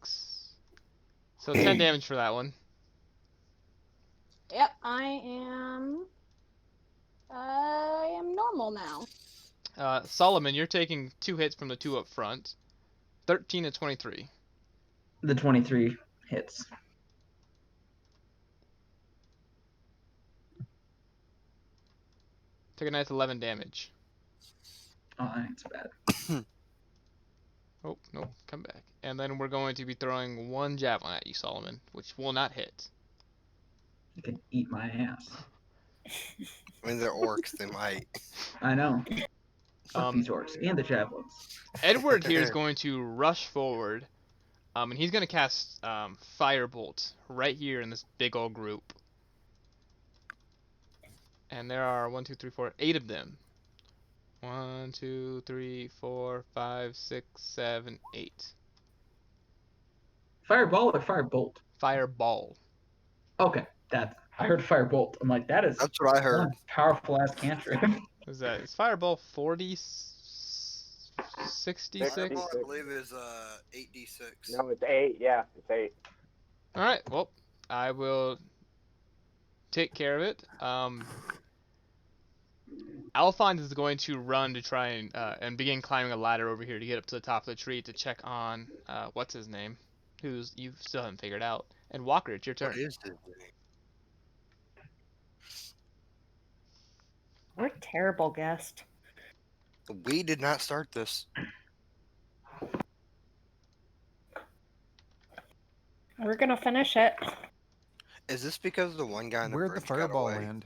So 10 damage for that one. Yep, I am normal now. Solomon, you're taking 2 hits from the 2 up front. 13 to 23. The 23 hits. Took a nice 11 damage. Oh, that ain't so bad. Oh, no, come back. And then we're going to be throwing 1 javelin at you, Solomon, which will not hit. You can eat my ass. I mean, they're orcs, they might. I know. Fuck Um, these orcs and the javelins. Edward here is going to rush forward, and he's going to cast Firebolt right here in this big old group. And there are 1, 2, 3, 4, 8 of them. 1, 2, 3, 4, 5, 6, 7, 8. Fireball or firebolt? Fireball. Okay, I heard firebolt. I'm like, that is That's what I heard. one powerful ass cantrip. Is that? Is Fireball 40, 66? Fireball, I believe, is 8d6. No, it's 8. Yeah, it's 8. Alright, well, I will take care of it. Alphonse is going to run to try and begin climbing a ladder over here to get up to the top of the tree to check on, what's his name? Who's you still haven't figured out. And Walker, it's your turn. What is his name? We're a terrible guest. We did not start this. We're gonna finish it. Is this because the one guy in the Where'd the bridge got fireball away? land?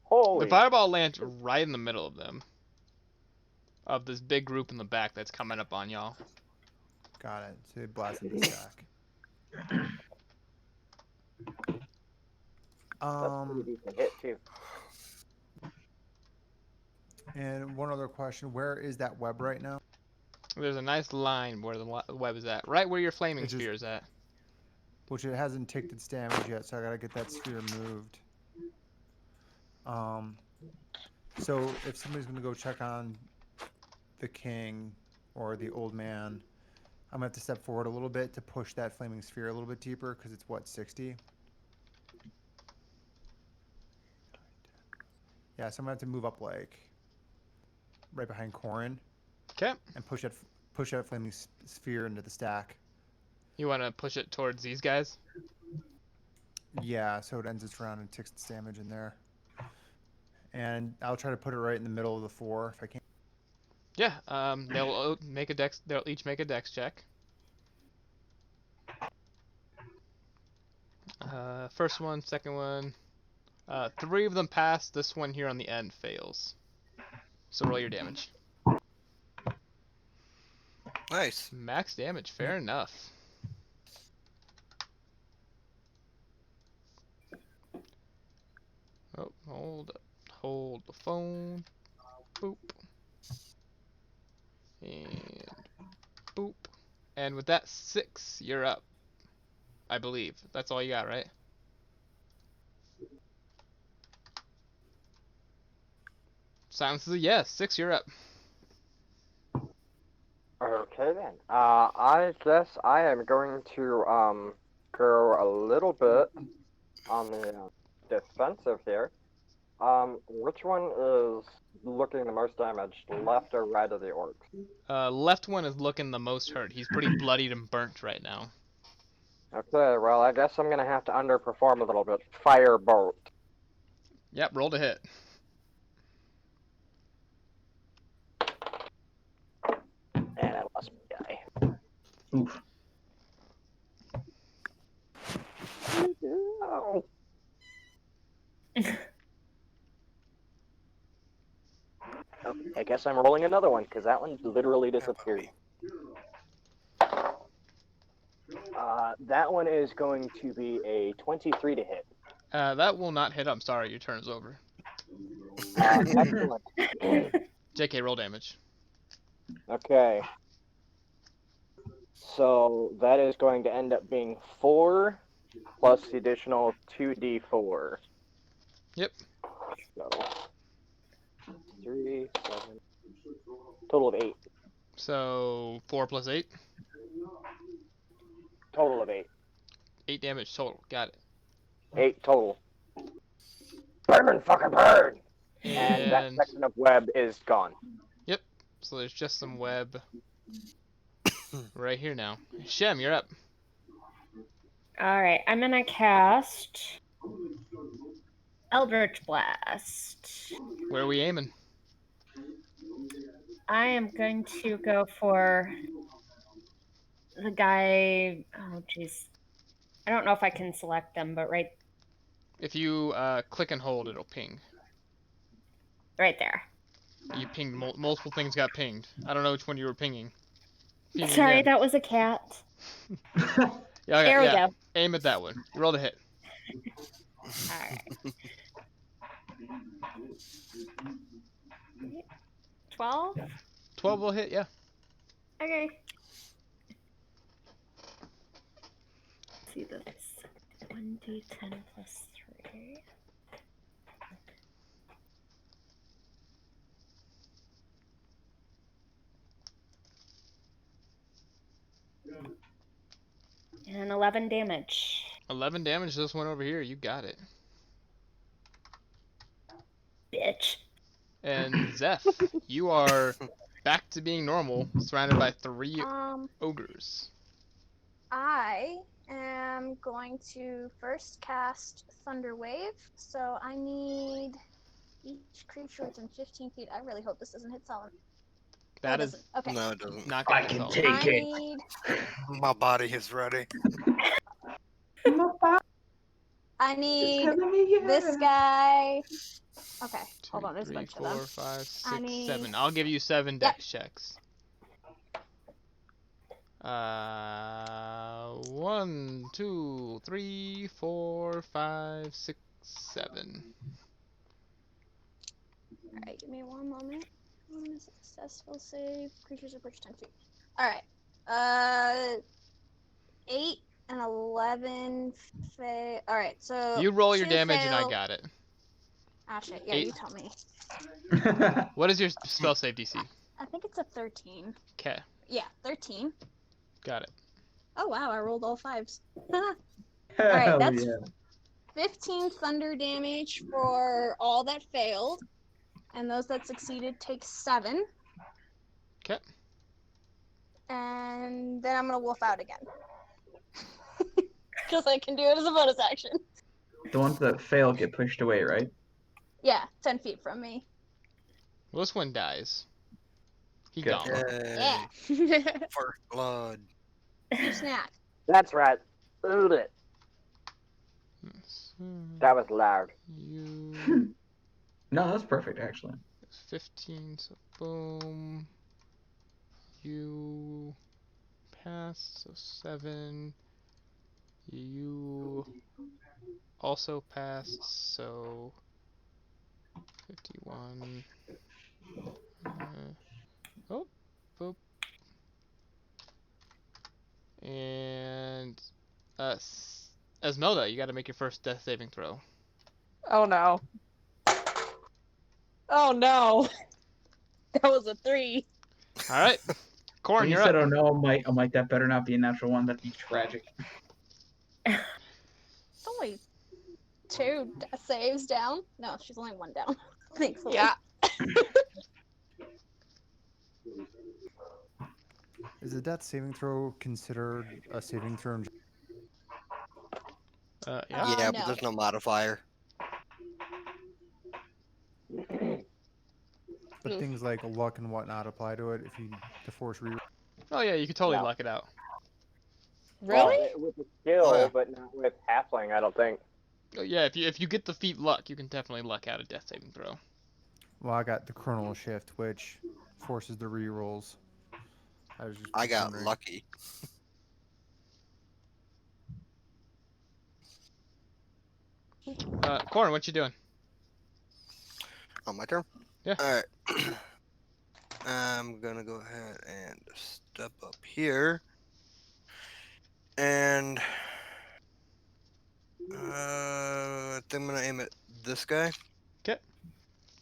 Holy. The fireball lands right in the middle of them. Of this big group in the back that's coming up on y'all. Got it. So they blasted the stack. That's a pretty decent hit, too. And one other question: where is that web right now? There's a nice line where the web is at. Right where your flaming It just- spear is at. Which it hasn't taken its damage yet, so I gotta get that sphere moved. So if somebody's gonna go check on the king or the old man, I'm gonna have to step forward a little bit to push that flaming sphere a little bit deeper because it's what, 60? Yeah, so I'm gonna have to move up like right behind Corin. Okay. And push that flaming sphere into the stack. You want to push it towards these guys? Yeah, so it ends its round and takes its damage in there. And I'll try to put it right in the middle of the 4 if I can. Yeah. They'll make a dex. They'll each make a dex check. First one, second one. 3 of them pass. This one here on the end fails. So roll your damage. Nice. Max damage. Fair enough. Oh, hold up. Hold the phone. Boop. And boop. And with that, 6, you're up. I believe. That's all you got, right? Silence is a yes. 6, you're up. Okay then. I guess I am going to go a little bit on the defensive here. Which one is looking the most damaged, left or right of the orcs? Left one is looking the most hurt. He's pretty bloodied and burnt right now. Okay, well I guess I'm gonna have to underperform a little bit. Firebolt. Yep, roll to hit. And I lost my guy. Oof. Oh. Okay, I guess I'm rolling another one because that one literally disappeared. That one is going to be a 23 to hit. That will not hit. I'm sorry, your turn is over. Excellent. JK, roll damage. Okay. So that is going to end up being 4 plus the additional 2d4. Yep. So 3, 7, total of 8. So 4 plus 8. Total of 8. 8 damage total. Got it. 8 total. Burn, fucking burn! And that And section of web is gone. yep. So there's just some web right here now. Shem, you're up. All right, I'm gonna cast Eldritch Blast. Where are we aiming? I am going to go for the guy. Oh, jeez. I don't know if I can select them, but right If you click and hold, it'll ping. there. You pinged multiple things got pinged. I don't know which one you were pinging. Ping Sorry, again. that was a cat. Yeah, There we go. Aim at that one. You roll to hit. All right. 12? 12 will hit, yeah. Okay. Let's see this. 1d10 plus 3. And 11 damage. 11 damage, this one over here. You got it. Bitch. And Zeph, you are back to being normal, surrounded by 3 ogres. I am going to first cast Thunder Wave. So I need each creature within 15 feet. I really hope this doesn't hit solid. That is okay. No, it doesn't. not I gonna can solid. take I it. need My body is ready. I need this guy. Okay, hold on. There's a 3, bunch of them. 4, 5, 6, need- 7. I'll give you 7 dex checks. 1, 2, 3, 4, 5, 6, 7. Alright, give me one moment. Successful save. Creatures approach 10 feet. Alright. 8 and 11 fail. Alright, so. You roll your 2 damage and I fail. got it. Ah, shit. Yeah, 8. you tell me. What is your spell save DC? I think it's a 13. Okay, Yeah, 13. got it. Oh, wow, I rolled all 5s. Hell that's- yeah. 15 thunder damage for all that failed. And those that succeeded take 7. Okay. And then I'm gonna wolf out again. Because I can do it as a bonus action. The ones that fail get pushed away, right? Yeah, 10 feet from me. Well, this one dies. He Good. gone. Yay. Yeah. First blood. Snack. That's right. Old it. That was loud. You No, that's perfect, actually. 15, so boom. You pass, so 7. You also passed, so 51. Oh, boop. And Esmelda, you got to make your first death saving throw. Oh no. Oh no. That was a 3. All right, Corn, When you you're said, up. "Oh no," I'm like, that better not be a natural one. That'd be tragic. It's only 2 death saves down. No, she's only 1 down. Thankfully. Yeah. Is a death saving throw considered a saving throw? Yeah. Yeah, but No. there's no modifier. But Oof. things like luck and whatnot apply to it if you the force re. Oh yeah, you could totally No. luck it out. Well, Really? with the skill, Oh, yeah. but not with halfling, I don't think. Oh, yeah, if you get the feat luck, you can definitely luck out a death saving throw. Well, I got the chronal shift, which forces the re-rolls. I got wondering. lucky. Corn, what you doing? Oh, my turn? Yeah. Alright. I'm gonna go ahead and step up here. And I think I'm gonna aim at this guy. Okay.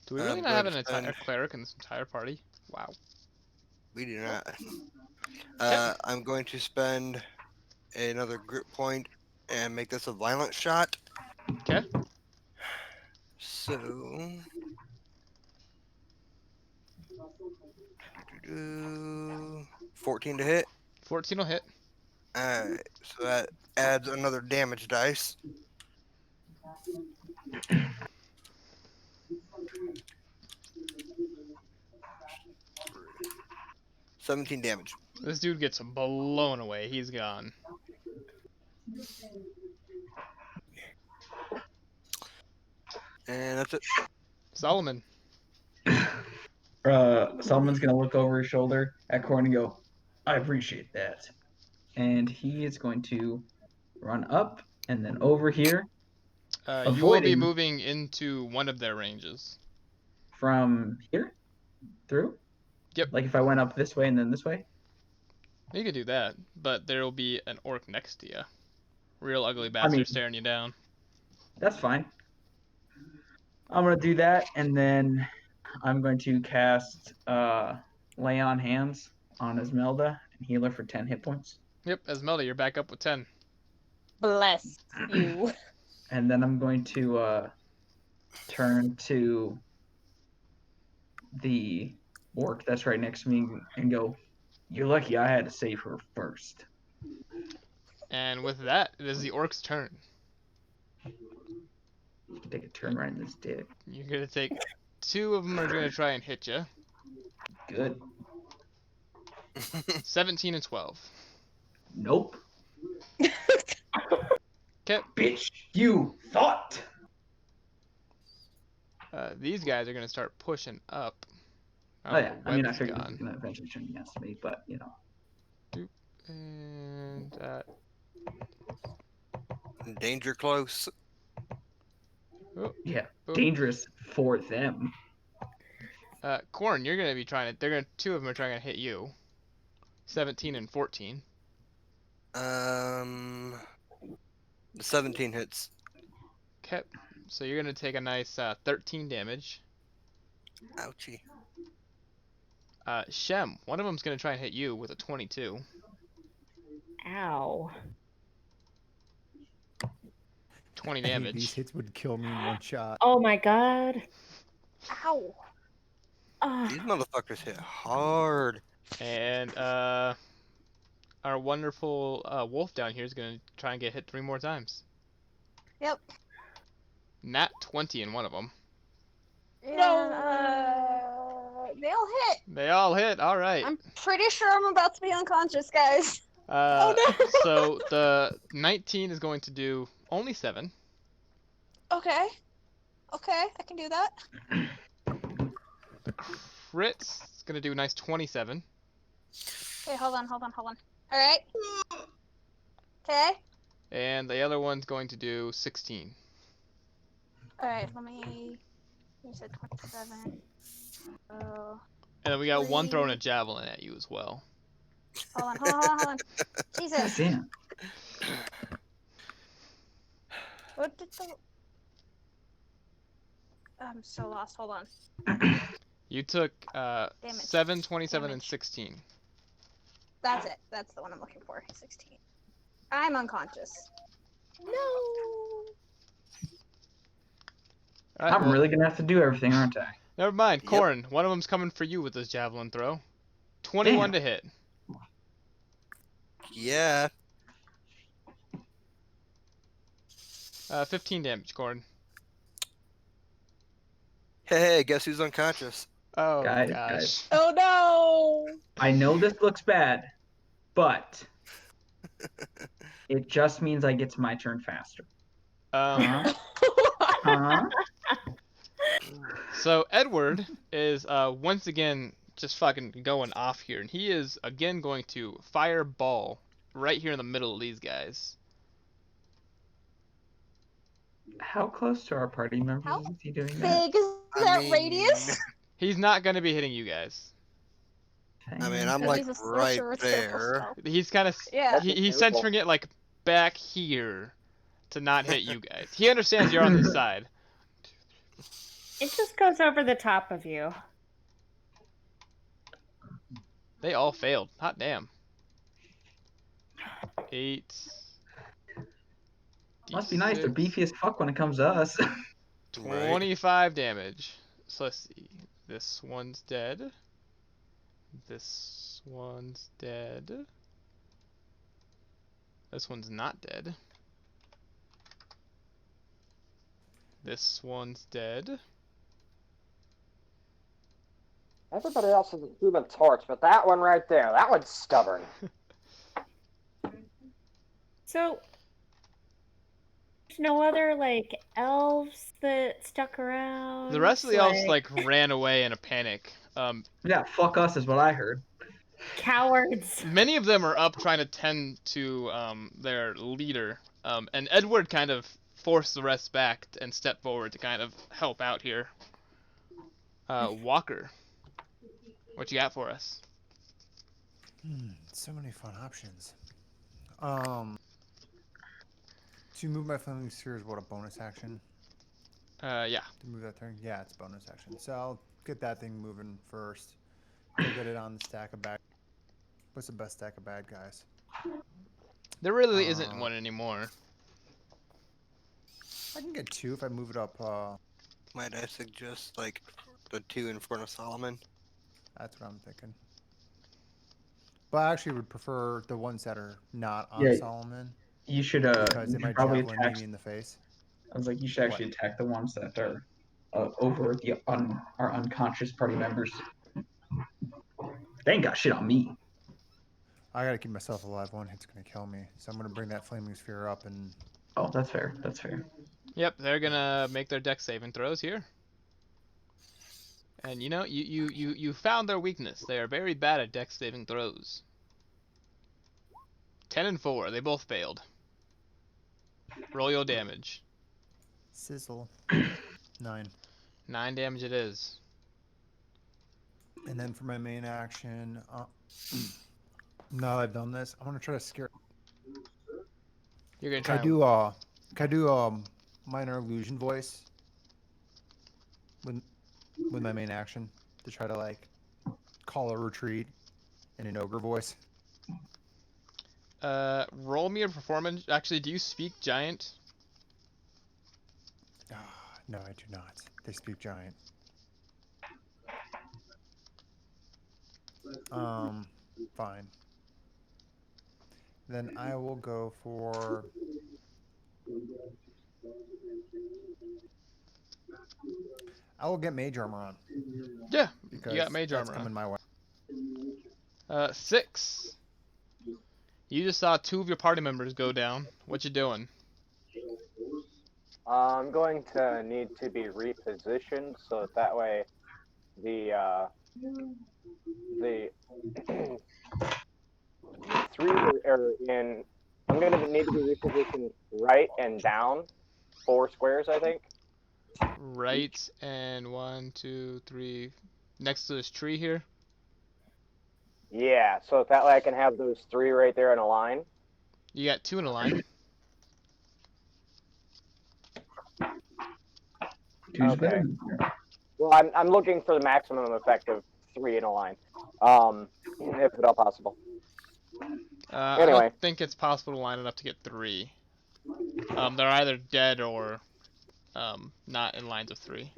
Do we really I'm not going have to an entire spend. cleric in this entire party? Wow. We do not. I'm going to spend another grit point and make this a violent shot. Okay. So. 14 to hit. 14 will hit. Alright, so that adds another damage dice. $17 damage. This dude gets blown away. He's gone. And that's it. Solomon. Solomon's gonna look over his shoulder at Corn and go, "I appreciate that," and he is going to run up and then over here, You will be avoiding moving into one of their ranges. from here through. Yep. Like if I went up this way and then this way. You could do that, but there will be an orc next to you. Real ugly bastard staring you down. That's fine. I'm gonna do that, and then I'm going to cast Lay on Hands on Esmelda and heal her for 10 hit points. Yep, Esmelda, you're back up with 10. Bless you. And then I'm going to turn to the orc that's right next to me and go, "You're lucky I had to save her first." And with that, it is the orc's turn. Take a turn right in this dick. You're gonna take 2 of them are gonna try and hit you. Good. 17 and 12. Nope. Okay. Bitch, you thought. These guys are gonna start pushing up. Oh yeah, I mean, I Webb's figured gone. he was gonna eventually turn against me, but you know. And Danger close. Yeah, boom. dangerous for them. Corn, you're gonna be trying to. 2 of them are trying to hit you. 17 and 14. The 17 hits. Okay. So you're gonna take a nice 13 damage. Ouchie. Shem, one of them's gonna try and hit you with a 22. Ow. 20 Any of damage. these hits would kill me in one shot. Oh my god. Ow. These motherfuckers hit hard. And our wonderful wolf down here is gonna try and get hit 3 more times. Yep. Nat 20 in one of them. No. They all hit. They all hit. All right. I'm pretty sure I'm about to be unconscious, guys. Oh no. So the 19 is going to do only 7. Okay. Okay, I can do that. The crit's gonna do a nice 27. Okay, hold on. Alright. Okay. And the other one's going to do 16. Alright, you said 27. Oh. And then we got one throwing a javelin at you as well. Hold on. Jesus. Damn. What did the... I'm so lost. Hold on. You took Damage. 7, 27, and Damage. 16. That's it. That's the one I'm looking for. 16. I'm unconscious. No. All right, I'm well, really gonna have to do everything, aren't I? never mind. Yep. Corn, one of them's coming for you with this javelin throw. 21 Damn. to hit. Yeah. 15 damage, Corn. Hey, guess who's unconscious? Oh, Guys, gosh. Oh no! I know this looks bad, but it just means I get to my turn faster. Um, Huh? so Edward is once again just fucking going off here, and he is again going to fireball right here in the middle of these guys. How close to our party members How is he doing that? big is I that mean- radius? He's not going to be hitting you guys. I mean, I'm Because like he's a right sorcerer circle there. spell. He's kind of Yeah. he's centering it like back here to not hit you guys. He understands you're on this side. It just goes over the top of you. They all failed. Hot damn. 8. Must be nice. They're D6, beefy as fuck when it comes to us. 25 damage. So let's see. This one's dead. This one's dead. This one's not dead. This one's dead. Everybody else is a human torch, but that one right there, that one's stubborn. So, there's no other, like, elves that stuck around? The rest of the elves like ran away in a panic. Yeah, fuck us is what I heard. Cowards. Many of them are up trying to tend to their leader, and Edward kind of forced the rest back and stepped forward to kind of help out here. Walker, what you got for us? So many fun options. To move my flaming sphere is what, a bonus action? Yeah. To move that thing? Yeah, it's bonus action. So I'll get that thing moving first. Go get it on the stack of bad. What's the best stack of bad guys? There really isn't one anymore. I can get 2 if I move it up. Might I suggest like the 2 in front of Solomon? That's what I'm thinking. But I actually would prefer the ones that are not on Yeah. Solomon, You should because they you should might probably javelin attack. me in the face. I was like, you should actually attack the ones that are over our unconscious party members. They ain't got shit on me. I gotta keep myself alive. One hit's gonna kill me, so I'm gonna bring that flaming sphere up and. Oh, that's fair. That's fair. Yep, they're gonna make their dex saving throws here. And you know, you found their weakness. They are very bad at dex saving throws. 10 and 4, they both failed. Roll your damage. Sizzle. 9. 9 damage it is. And then for my main action, now that I've done this, I want to try to scare. You're gonna Can try. I do minor illusion voice with my main action to try to like call a retreat in an ogre voice? Roll me a performance. Actually, do you speak giant? No, I do not. They speak giant. Fine. Then I will go for. I will get mage armor on. Yeah, Because you got mage that's armor coming on. my way. 6. You just saw 2 of your party members go down. What you doing? I'm going to need to be repositioned so that way the 3 are in. I'm going to need to be repositioned right and down 4 squares, I think. Right and 1, 2, 3. Next to this tree here. Yeah, so that way I can have those 3 right there in a line. You got 2 in a line. Two's Okay. better. Well, I'm looking for the maximum effect of 3 in a line, if at all possible. I don't Anyway, think it's possible to line it up to get 3. They're either dead or not in lines of 3.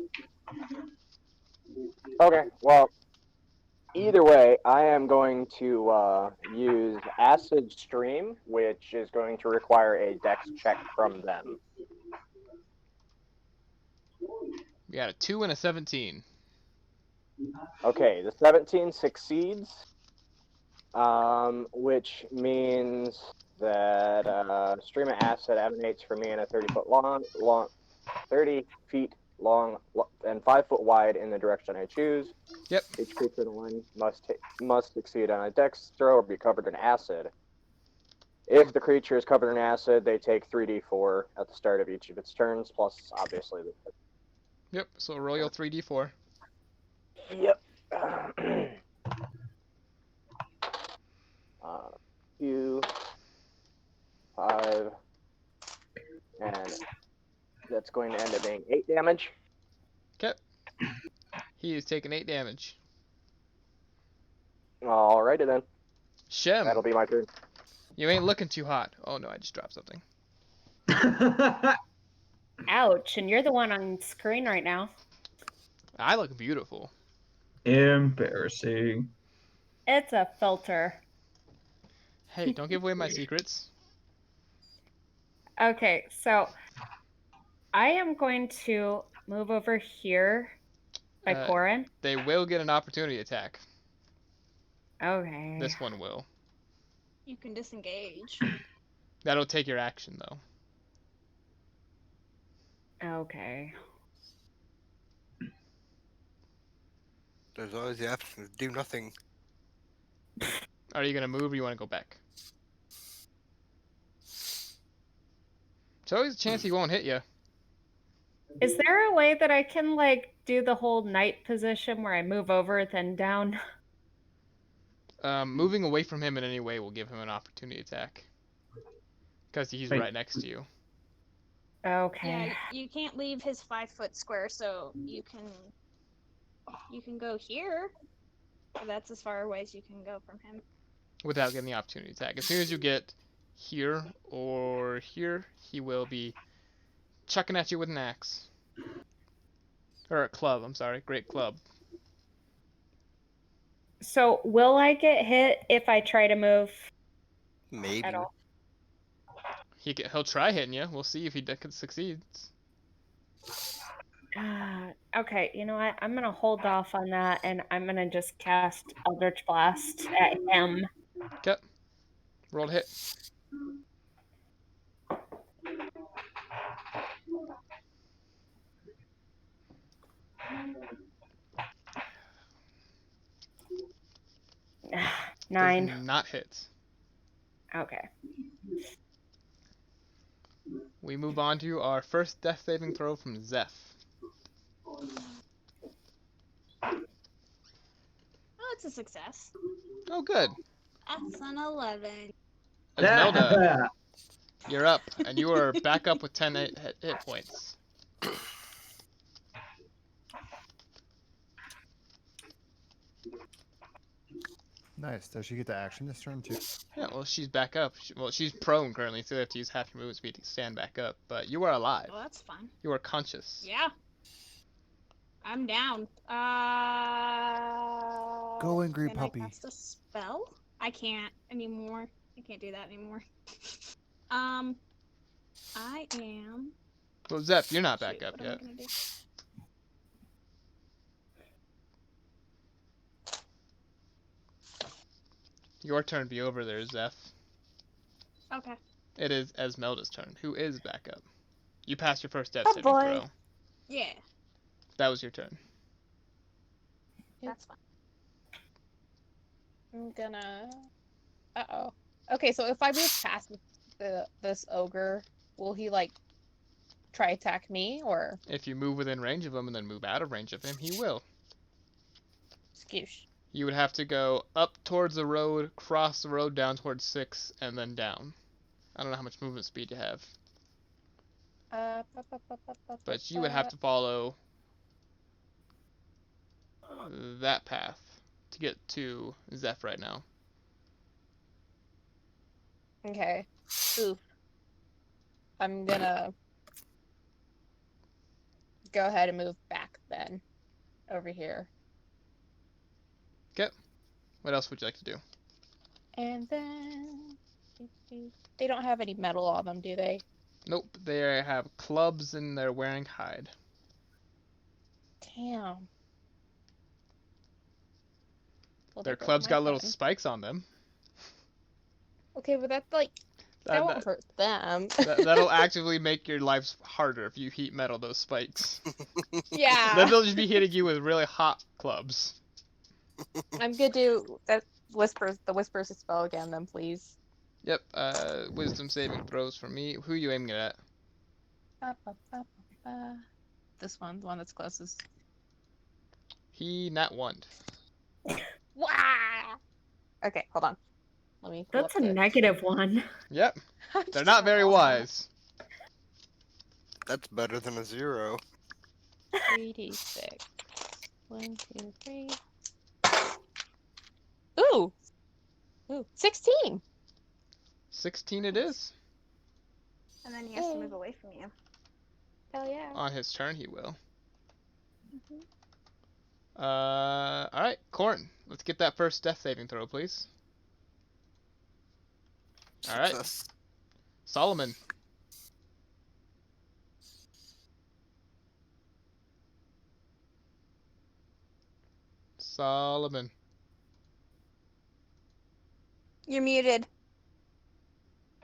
okay. Well, either way, I am going to use Acid Stream, which is going to require a Dex check from them. We got a 2 and a 17. Okay, the 17 succeeds, which means that Stream of Acid emanates from me in a 30-foot long, 30 feet long, and 5 foot wide in the direction I choose. Yep. Each creature in the line must succeed on a Dex throw or be covered in acid. If the creature is covered in acid, they take 3d4 at the start of each of its turns, plus obviously the. Yep. So roll your 3d4. Yep. 2, 5, and that's going to end up being 8 damage. Okay. He is taking 8 damage. Alrighty then. Shem, That'll be my turn. you ain't looking too hot. Oh no, I just dropped something. Ouch, and you're the one on screen right now. I look beautiful. Embarrassing. It's a filter. Hey, don't give away my secrets. Okay, so I am going to move over here by Corin. They will get an opportunity attack. Okay. This one will. You can disengage. That'll take your action though. Okay. There's always the option to do nothing. Are you gonna move or you wanna go back? There's always a chance he won't hit you. Is there a way that I can like do the whole knight position where I move over then down? Moving away from him in any way will give him an opportunity attack. Because he's Wait. right next to you. Okay. Yeah, you can't leave his 5-foot square, so you can go here. But that's as far away as you can go from him. Without getting the opportunity attack. As soon as you get here or here, he will be chucking at you with an axe. Or a club, I'm sorry. Great club. So will I get hit if I try to move Maybe. at all? He'll try hitting you. We'll see if he succeeds. Okay, you know what? I'm gonna hold off on that, and I'm gonna just cast Eldritch Blast at him. Okay. Roll to hit. Does 9. not hit. Okay. We move on to our first death saving throw from Zeph. Oh, it's a success. Oh, good. That's an 11. Esmelda, you're up, and you are back up with 10 hit points. Nice. Does she get the action this turn too? Yeah, well, she's back up. She's prone currently, so you have to use half your movement speed to stand back up. But you are alive. Well, that's fine. You are conscious. Yeah. I'm down. Go, angry can puppy. I cast a spell? I can't anymore. I can't do that anymore. I am. Well, Zeph, you're not back Shoot, up what am I yet. gonna do? Your turn be over there, Zeph. Okay. It is Esmelda's turn, who is back up. You passed your first death Oh, saving boy. throw. Yeah, That was your turn. that's fine. I'm gonna. Uh-oh. Okay, so if I move past this ogre, will he like try attack me or If you move within range of him and then move out of range of him, he will. skoosh? You would have to go up towards the road, cross the road down towards 6, and then down. I don't know how much movement speed you have, but you would have to follow that path to get to Zeph right now. Okay. Oof. I'm gonna go ahead and move back then. Over here. Okay. What else would you like to do? And then... They don't have any metal on them, do they? Nope, they have clubs and they're wearing hide. Damn. Well, Their there goes clubs my got little fun. spikes on them. Okay, but that's like... That won't hurt them. That'll actively make your life harder if you heat metal those spikes. Yeah. Then they'll just be hitting you with really hot clubs. I'm gonna do that the whispers spell again then, please. Yep, wisdom saving throws for me. Who are you aiming at? Ba, ba, ba, ba, ba. This one, the one that's closest. He nat one. Wow. Okay, hold on. Let me pull That's up a the... -1. Yep, I'm they're just not gonna very roll that. wise. That's better than a 0. 3d6. 1, 2, 3. Ooh! Ooh, 16! 16 it is. And then he has to move away from you. Hell yeah. On his turn, he will. Mhm. Alright, Corn. Let's get that first death saving throw, please. Alright. Success. Solomon. Solomon. You're muted.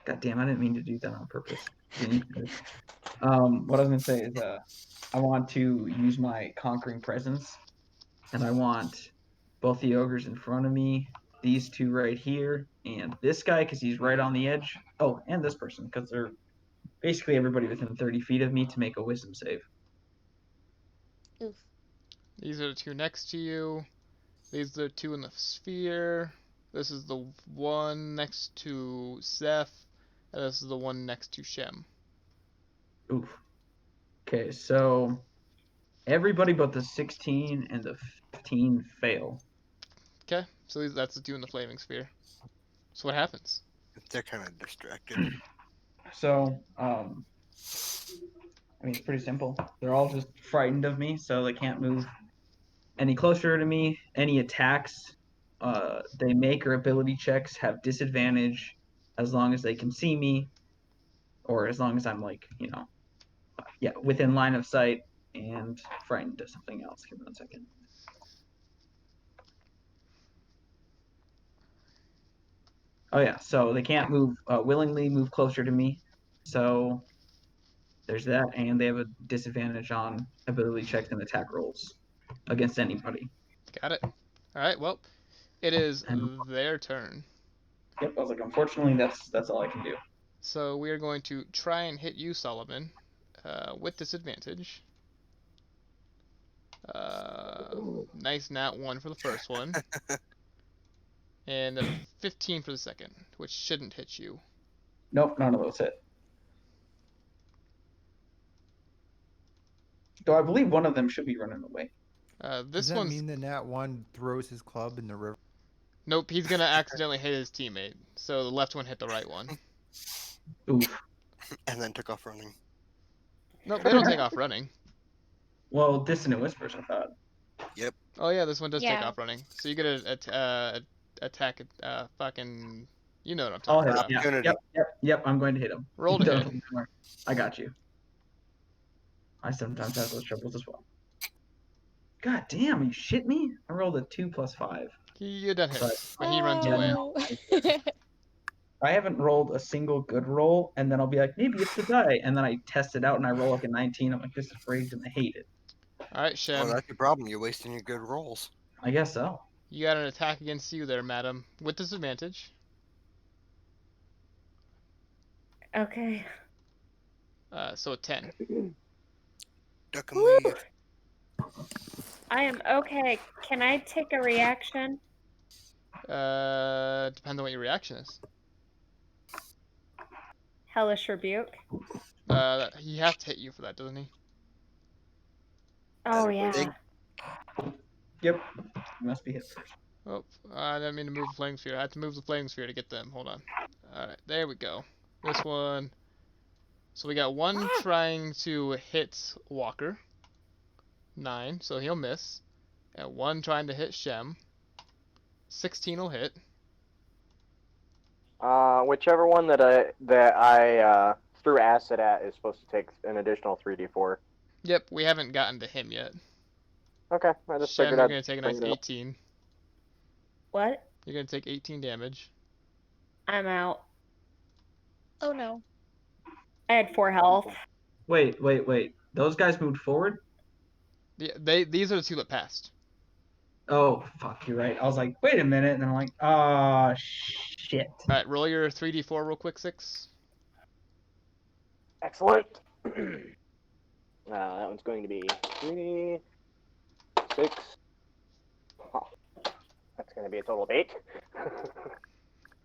God damn, I didn't mean to do that on purpose. What I was gonna say is, I want to use my conquering presence, and I want both the ogres in front of me, these two right here, and this guy because he's right on the edge. Oh, and this person because they're basically everybody within 30 feet of me to make a wisdom save. Oof. These are the two next to you. These are the two in the sphere. This is the one next to Zeph. And this is the one next to Shem. Oof. Okay, so everybody but the 16 and the 15 fail. Okay, so that's the two in the flaming sphere. So what happens? They're kind of distracted. So, I mean, it's pretty simple. They're all just frightened of me, so they can't move any closer to me. Any attacks they make or ability checks have disadvantage as long as they can see me, or as long as I'm like, within line of sight and frightened of something else. Give me 1 second. Oh yeah, so they can't move willingly move closer to me. So there's that, and they have a disadvantage on ability checks and attack rolls against anybody. Got it. Alright, well, it is And their turn. yep, I was like, unfortunately, that's all I can do. So we are going to try and hit you, Solomon, with disadvantage. Nice nat 1 for the first one. And a 15 for the second, which shouldn't hit you. Nope, none of those hit. Though I believe one of them should be running away. Does This that one's... mean the Nat 1 throws his club in the river? Nope, he's gonna accidentally hit his teammate. So the left one hit the right one. Oof. And then took off running. Nope, they don't take off running. Well, Dissonant Whispers, I thought. Yep. Oh yeah, this one does take Yeah. off running. So you get a attack, fucking... You know what I'm I'll talking hit about. him. Yeah. Opportunity. Yep, I'm going to hit him. Roll to hit. Don't worry. I got you. I sometimes have those troubles as well. God damn, you shit me? I rolled a 2 + 5. He done But- hits, but he runs Yeah, away. no. I haven't rolled a single good roll, and then I'll be like, maybe it's the die, and then I test it out and I roll like a 19. I'm like, this is rigged, and I hate it. Alright, Well, Shem. that's your problem. You're wasting your good rolls. I guess so. You got an attack against you there, madam. With disadvantage. Okay. So a 10. Duck and weave. I am okay. Can I take a reaction? Depends on what your reaction is. Hellish Rebuke. He has to hit you for that, doesn't he? Oh I yeah. think- Yep. You must be hit first. Oh, I didn't mean to move the flame sphere. I had to move the flame sphere to get them. Hold on. Alright, there we go. This one. So we got one trying to hit Walker. 9, so he'll miss. And one trying to hit Shem. 16 will hit. Whichever one that I threw acid at is supposed to take an additional 3d4. Yep, we haven't gotten to him yet. Okay, I just Shem, figured you're I'd going to take a bring nice it up. 18. What? You're going to take 18 damage. I'm out. Oh no. I had 4 health. Wait. Those guys moved forward? Yeah, these are the two that passed. Oh, fuck, you're right. I was like, wait a minute, and then I'm like, ah, shit. Alright, roll your 3d4 real quick, 6. Excellent. That one's going to be 3, 6. Oh, that's going to be a total of 8.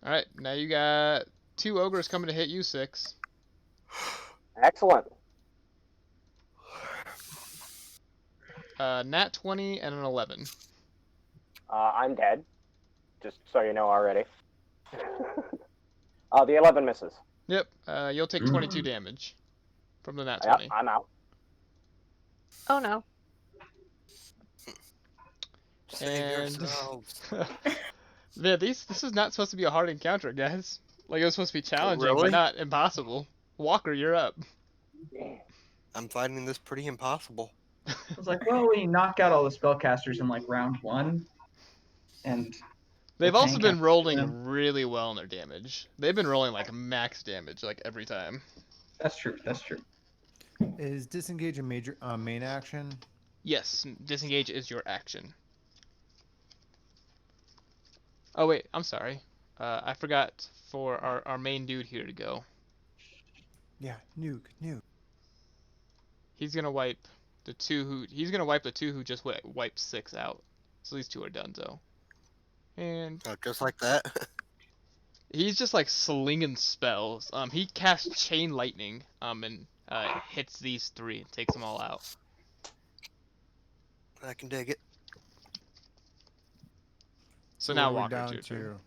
Alright, now you got 2 ogres coming to hit you, 6. Excellent. Nat 20 and an 11. I'm dead. Just so you know already. The 11 misses. Yep, you'll take 22 damage from the nat Yep, 20. I'm out. Oh no. Save And yourselves. yeah, this is not supposed to be a hard encounter, guys. Like, it was supposed to be challenging, really? but not impossible. Walker, you're up. I'm finding this pretty impossible. I was like, well, we knock out all the spellcasters in like round 1, and They've the also tank been after rolling them. really well in their damage. They've been rolling like max damage like every time. That's true. That's true. Is disengage a major main action? Yes, disengage is your action. Oh wait, I'm sorry. I forgot for our main dude here to go. Yeah, nuke. He's gonna wipe the two who just wiped 6 out. So these two are done though. And Oh, just like that. he's just like slinging spells. He casts chain lightning. And hits these 3 and takes them all out. I can dig it. So what now are we Walker, down it's your turn. to?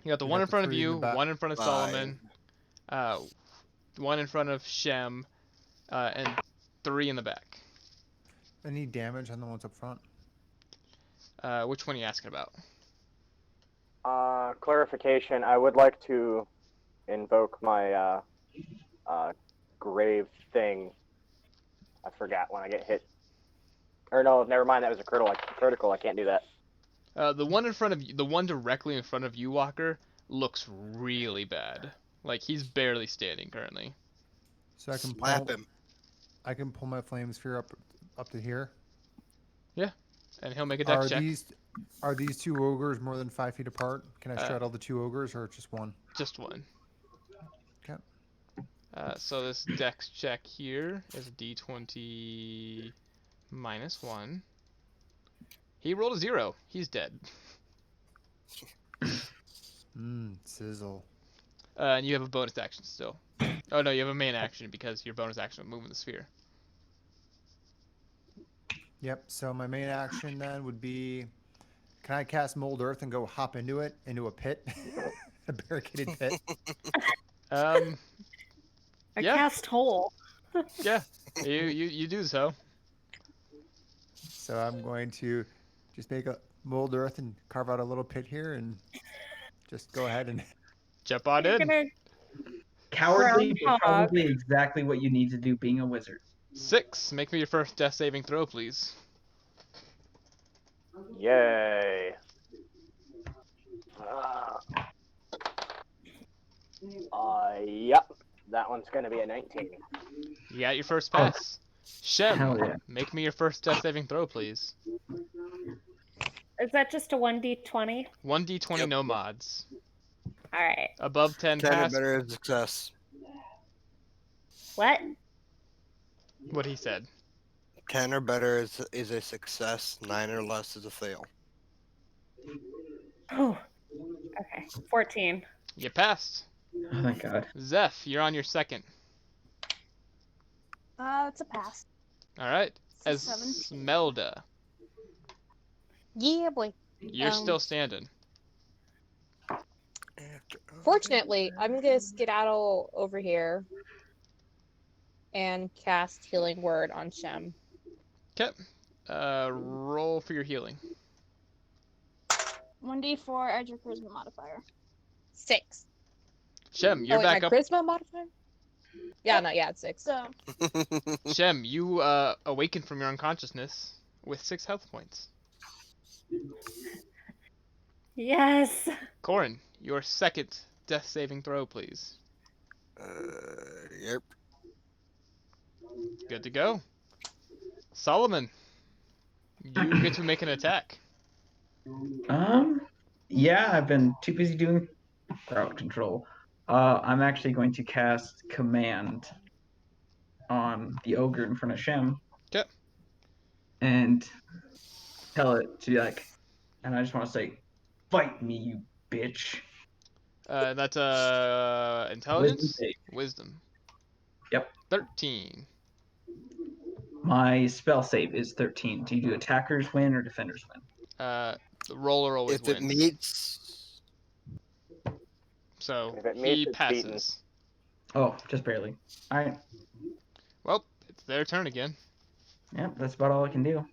You got the We one got in the front of 3 in the you, back. one in front of 5. Solomon, one in front of Shem, and 3 in the back. Any damage on the ones up front? Which one are you asking about? Clarification, I would like to invoke my grave thing. I forgot when I get hit. Or no, never mind, that was a critical. I can't do that. The one in front of you, the one directly in front of you, Walker, looks really bad. Like he's barely standing currently. So I can Slap pull. him. I can pull my flame sphere up to here. And he'll make a dex check. Are these 2 ogres more than 5 feet apart? Can I straddle the 2 ogres or just one? Just one. Okay. So this dex check here is a d20 minus 1. He rolled a 0. He's dead. Sizzle. And you have a bonus action still. Oh no, you have a main action because your bonus action was moving the sphere. Yep. So my main action then would be, can I cast Mold Earth and go hop into a pit, a barricaded pit? I Yeah. cast hole. Yeah, you do so. So I'm going to just make a Mold Earth and carve out a little pit here and just go ahead and Jump on You're in. gonna Cowardly, but Groundhog. probably exactly what you need to do being a wizard. 6. Make me your first death saving throw, please. Yay. Yep. That one's gonna be a 19. You got your first pass. Shem, Hell yeah. make me your first death saving throw, please. Is that just a 1d20? 1d20, Yep. no mods. All right. Above 10 10 or pass. better is success. What? What he said. 10 or better is a success. 9 or less is a fail. Oh. Okay. 14. You passed. Oh my god. Zeph, you're on your second. It's a pass. All right. It's a 17. Esmelda. Yeah, boy. You're still standing. Fortunately, I'm gonna skedaddle over here and cast Healing Word on Shem. Okay. Roll for your healing. 1d4, add your charisma modifier. 6. Shem, Oh you're wait, my back up. charisma modifier? Yeah, Yep. no, yeah, it's 6. So, Shem, you awaken from your unconsciousness with 6 health points. Yes. Corin, your second death saving throw, please. Yep. Good to go. Solomon, you get to make an attack. Yeah, I've been too busy doing crowd control. I'm actually going to cast Command on the ogre in front of Shem. Okay. And tell it to be like, and I just want to say, fight me, you bitch. That's Wisdom intelligence? save. Wisdom. Yep. 13. My spell save is 13. Do you do attackers win or defenders win? The roller always If it wins. meets, So If it he meets, it's beaten. passes. Oh, just barely. All right. Well, it's their turn again. Yep, that's about all I can do.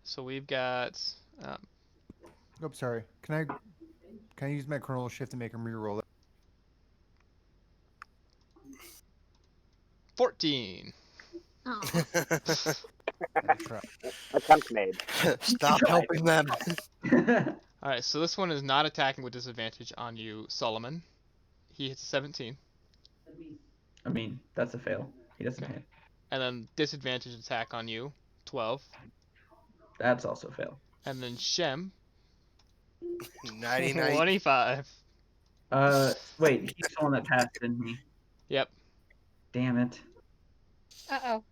So we've got. Oh, sorry. Can I use my chronal shift to make him reroll it? 14. oh. Try. Attempt made. stop helping them. Alright, so this one is not attacking with disadvantage on you, Solomon. He hits 17. I mean, that's a fail. He doesn't Okay. hit. And then disadvantage attack on you, 12. That's also a fail. And then Shem, Nighty night. 25. Wait, he's the one that passed, didn't he? Yep. Damn it. Uh-oh.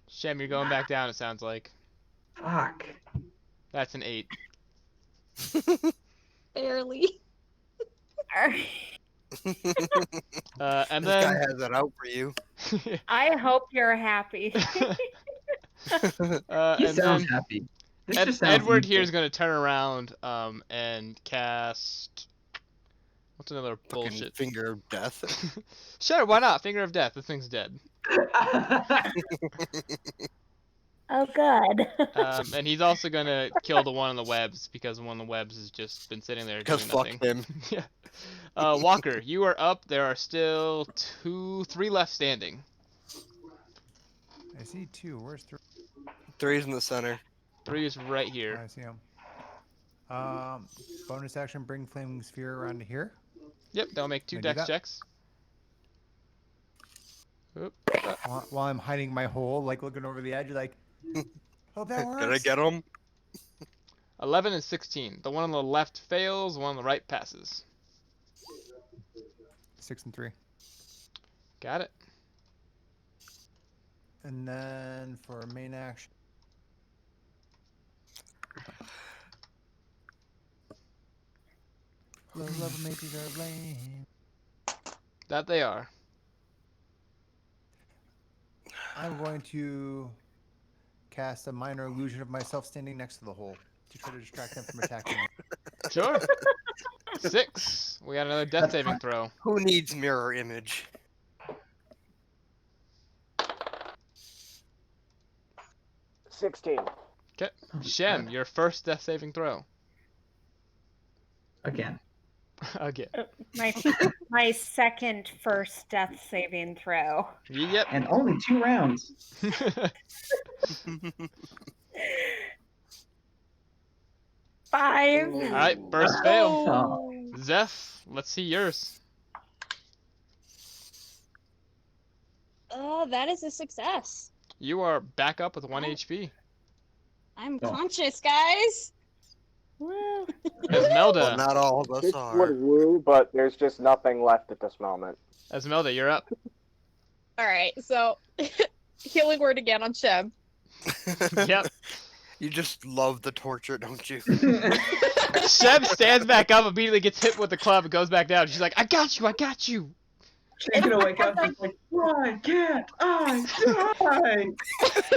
Shem, you're going back down, it sounds like. Fuck. That's an 8. Barely. And This then. guy has it out for you. I hope you're happy. He And sounds then happy. This just sounds Edward here evil. is going to turn around and cast. What's another Fucking bullshit? finger of death. Sure, why not? Finger of Death. This thing's dead. Oh, good. And he's also going to kill the one on the webs because one on the webs has just been sitting there Because doing fuck nothing. him. Yeah. Walker, you are up. There are still 3 left standing. I see 2. Where's 3? 3's in the center. 3 is right here. I see him. Bonus action, bring flaming sphere around to here. Yep, they'll make 2 Can I do dex that? checks. Oop. While I'm hiding my hole, like looking over the edge, like, hope that works. Did I get him? 11 and 16. The one on the left fails, the one on the right passes. 6 and 3. Got it. And then for main action. Love makers are lame. That they are. I'm going to cast a minor illusion of myself standing next to the hole to try to distract them from attacking me. Sure. 6. We got another death That's saving fine. throw. Who needs mirror image? 16. Okay. Shem, your first death saving throw. Again. Again. My second first death saving throw. Yep. And only 2 rounds. 5. Alright, burst fail. Oh. Zeph, let's see yours. That is a success. You are back up with 1 HP. I'm Oh. conscious, guys. Woo. Well, Esmelda. not all of us This are. would woo, but there's just nothing left at this moment. Esmelda, you're up. Alright, so Healing Word again on Shem. Yep. You just love the torture, don't you? Shem stands back up, immediately gets hit with the club, and goes back down. She's like, I got you, I got you. She's gonna wake up and be like, why can't I die? It's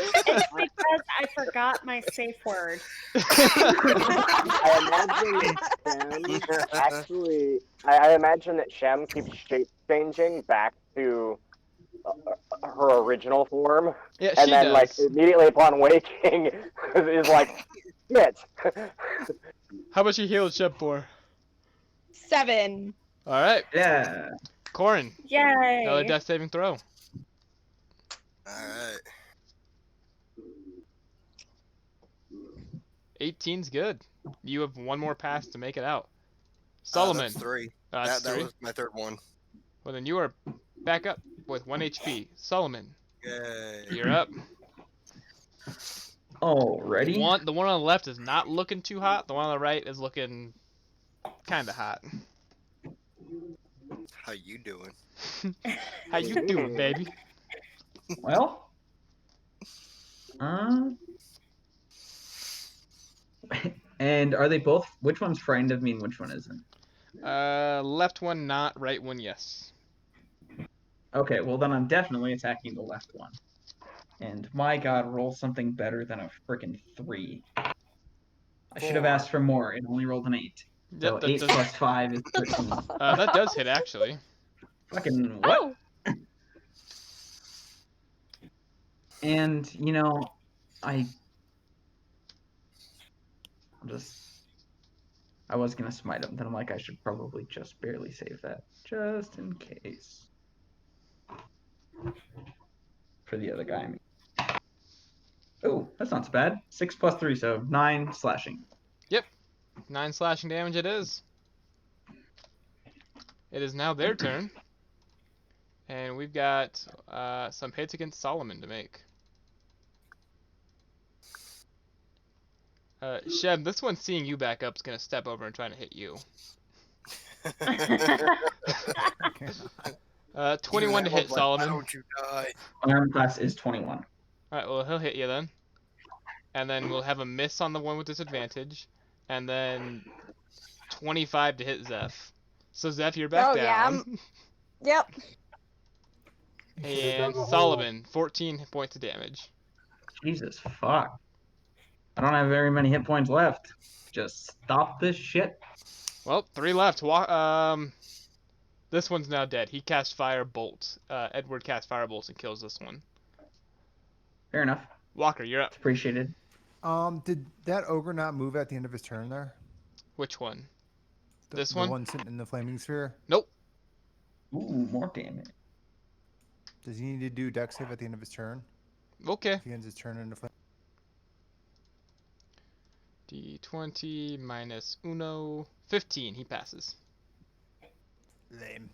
because I forgot my safe word. I imagine Shem actually. I imagine that Shem keeps shape changing back to her original form, Yeah, and she then like does. immediately upon waking is like, shit. How much you healed Shep for? 7. All right, Yeah. Corin. Another Yay! death saving throw. All right. 18's good. You have one more pass to make it out. That's Solomon. 3. That's That 3. was my third one. Well, then you are back up with 1 HP. Solomon, Yay. you're up. Alrighty. The one on the left is not looking too hot. The one on the right is looking kind of hot. How you doing? How you doing, baby? Well. And are they both? Which one's frightened of me and which one isn't? Left one not, right one yes. Okay, well then I'm definitely attacking the left one. And my god, roll something better than a freaking 3. I should have 4. asked for more. It only rolled an 8. So Yep, that 8 does. plus 5 is 13. That does hit actually. Fucking what? Oh, And you know, I was gonna smite him. Then I'm like, I should probably just barely save that, just in case. For the other guy, I mean. Oh, that's not so bad. 6 plus 3, so 9 slashing. Yep, 9 slashing damage it is. It is now their turn. And we've got some hits against Solomon to make. Sheb, this one seeing you back up is going to step over and try to hit you. 21 to hit, Solomon. Why don't you die? My armor class is 21. Alright, well, he'll hit you then. And then we'll have a miss on the one with disadvantage. And then 25 to hit Zeph. So, Zeph, you're back Oh, yeah, down. yep. And Solomon, 14 points of damage. Jesus fuck. I don't have very many hit points left. Just stop this shit. Well, 3 left. This one's now dead. He cast Firebolt. Edward cast Firebolt and kills this one. Fair enough. Walker, you're up. It's appreciated. Did that ogre not move at the end of his turn there? Which one? The, This the one? one sitting in the flaming sphere? Nope. Ooh, more damage. Does he need to do dex save at the end of his turn? Okay. If he ends his turn in the flame. D20 minus uno. 15. He passes. Lame.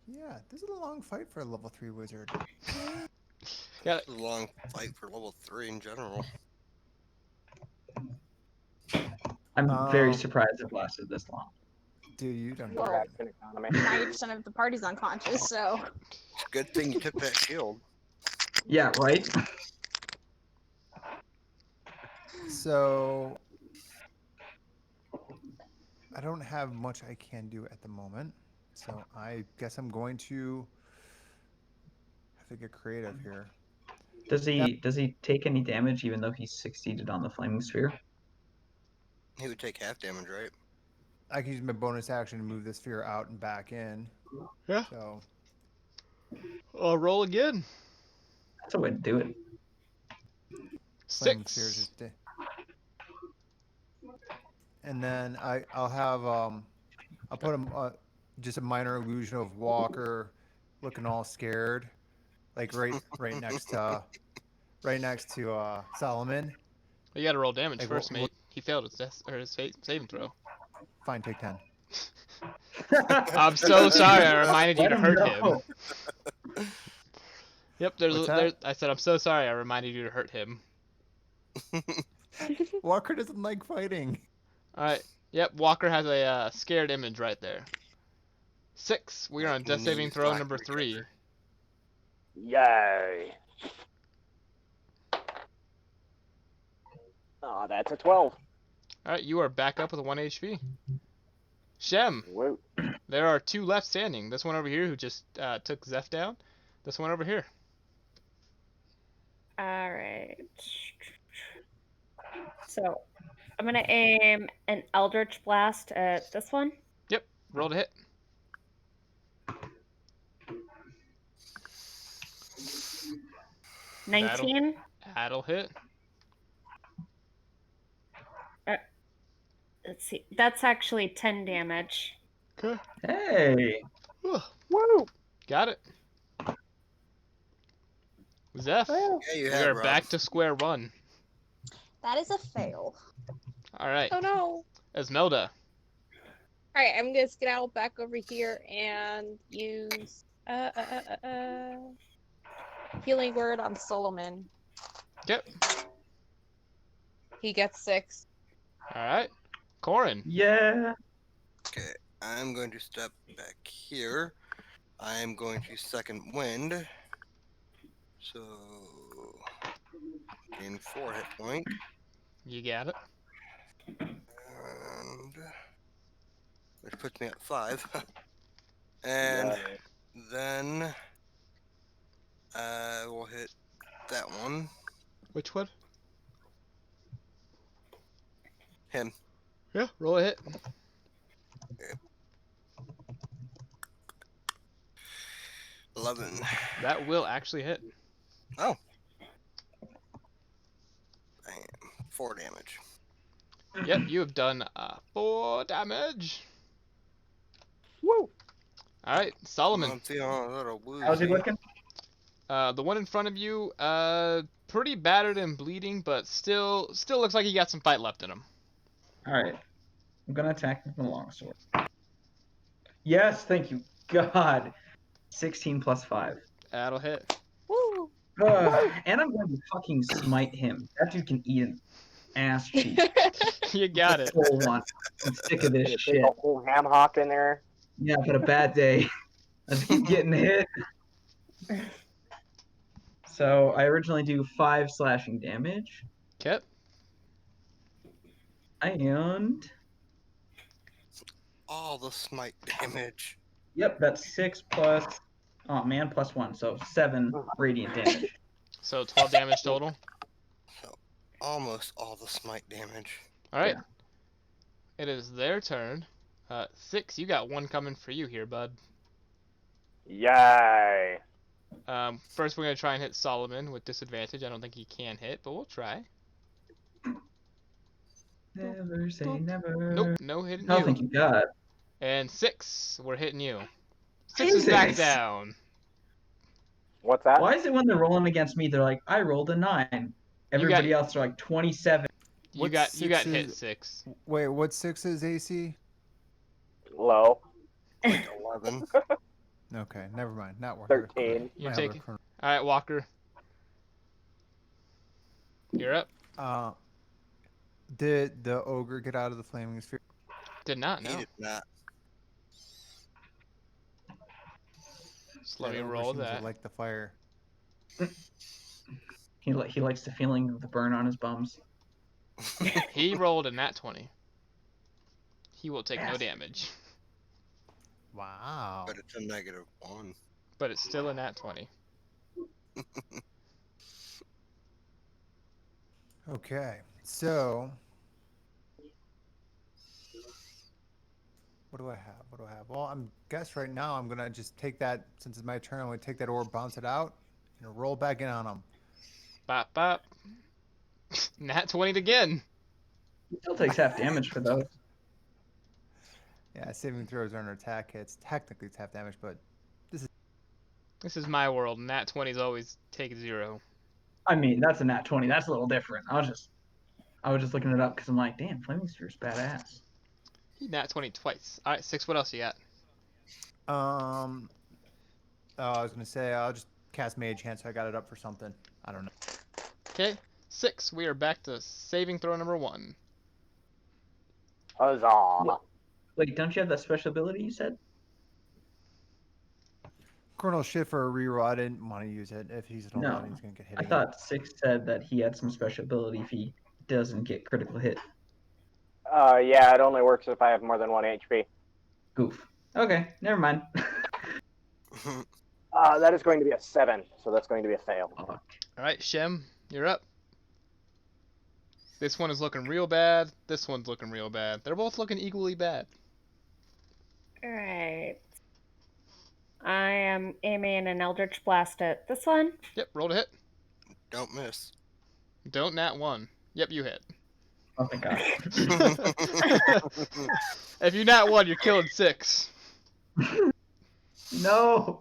Yeah, this is a long fight for a level 3 wizard. Yeah. It's a long fight for level 3 in general. I'm very surprised it lasted this long. Dude, you done Well, great. 90% of the party's unconscious, so. It's a good thing you took that shield. Yeah, right? So, I don't have much I can do at the moment. So, I guess I'm going to have to get creative here. Does he take any damage even though he's succeeded on the flaming sphere? He would take half damage, right? I can use my bonus action to move this sphere out and back in. Yeah. So, I'll roll again. That's a way to do it. flaming spheres 6. just and then I'll have I'll put just a minor illusion of Walker looking all scared, like right next to Solomon. Well, you gotta roll damage Like, first, mate. He failed his saving throw. Fine, take 10. I'm so sorry. I reminded you to hurt him. Yep, What's that? I said I'm so sorry. I reminded you to hurt him. Walker doesn't like fighting. All right. Yep, Walker has a scared image right there. 6. We are on death saving throw number 3. Yay. Oh, that's a 12. Alright, you are back up with 1 HP. Shem, Whoa. there are 2 left standing. This one over here who just took Zeph down. This one over here. All right. So I'm gonna aim an Eldritch Blast at this one. Yep, roll to hit. That'll- 19. That'll hit. Let's see. That's actually 10 damage. Okay. Hey. Woo! Got it. Zeph, Woo. Yeah, you we have are Rob. back to square one. That is a fail. Alright, Oh no. Esmelda. Alright, I'm gonna skedaddle back over here and use healing word on Solomon. Yep. He gets 6. Alright. Corin. Yeah. Okay, I'm going to step back here. I'm going to second wind. So gain 4 hit point. You got it. And which puts me at 5. And Yeah. then we'll hit that one. Which one? Him. Yeah, roll a hit. 11. That will actually hit. Oh. Bam. 4 damage. Yep, you have done 4 damage. Woo! Alright, Solomon. I'm feeling a little woozy. How's he looking? The one in front of you, pretty battered and bleeding, but still looks like he got some fight left in him. All right. I'm gonna attack with the longsword. Yes, thank you, God. 16 plus 5. That'll hit. Woo! And I'm going to fucking smite him. That dude can eat an ass cheek. You got it. Full one. I'm sick of this You shit. take a whole ham hock in there. Yeah, I've had a bad day. I keep getting hit. So I originally do 5 slashing damage. Kip. And All the smite damage. yep, that's 6 plus plus 1, so 7 radiant damage. So 12 damage total. So almost all the smite damage. Alright. Yeah. It is their turn. 6, you got one coming for you here, bud. Yay! First we're going to try and hit Solomon with disadvantage. I don't think he can hit, but we'll try. Never say never. Nope, no hitting Oh, you. thank you, God. And 6, we're hitting you. 6 is back Jesus. down. What's that? Why is it when they're rolling against me, they're like, I rolled a 9. Everybody else are like 27. You got hit 6. Wait, what 6 is AC? Low. Like 11. Okay, never mind. Not worth 13. You're Might have taking. a chron- Alright, Walker. You're up. Did the ogre get out of the flaming sphere? Did not, He no. did not. Just let That me ogre roll seems to that. like the fire. He likes the feeling of the burn on his bums. He rolled a nat 20. He will take no Yes. damage. Wow. But it's a -1. But it's still a nat 20. Okay, so what do I have? What do I have? Well, I'm guess right now I'm gonna just take that since it's my turn. I'm gonna take that orb, bounce it out, and roll back in on him. Bop, bop. Nat 20 again. He still takes half damage for those. Yeah, saving throws are an attack hits. Technically, it's half damage, but This is my world. Nat 20s always take 0. I mean, that's a nat 20. That's a little different. I was just looking it up because I'm like, damn, Flaming Sphere's badass. He nat 20 twice. Alright, 6, what else you got? I was gonna say I'll just cast Mage Hand, so I got it up for something. I don't know. Okay, 6, we are back to saving throw number 1. Huzzah! Wait, don't you have that special ability you said? Colonel Schiffer reroll. I didn't want to use it. If he's an No. 11, he's gonna get hit. I again. thought 6 said that he had some special ability if he doesn't get critical hit. Yeah, it only works if I have more than 1 HP. Oof. Okay, never mind. That is going to be a 7, so that's going to be a fail. Fuck. Alright, Shem, you're up. This one is looking real bad. This one's looking real bad. They're both looking equally bad. Alright. I am aiming an Eldritch Blast at this one. Yep, roll to hit. Don't miss. Don't nat 1. Yep, you hit. Oh my gosh. If you nat 1, you're killing 6. No.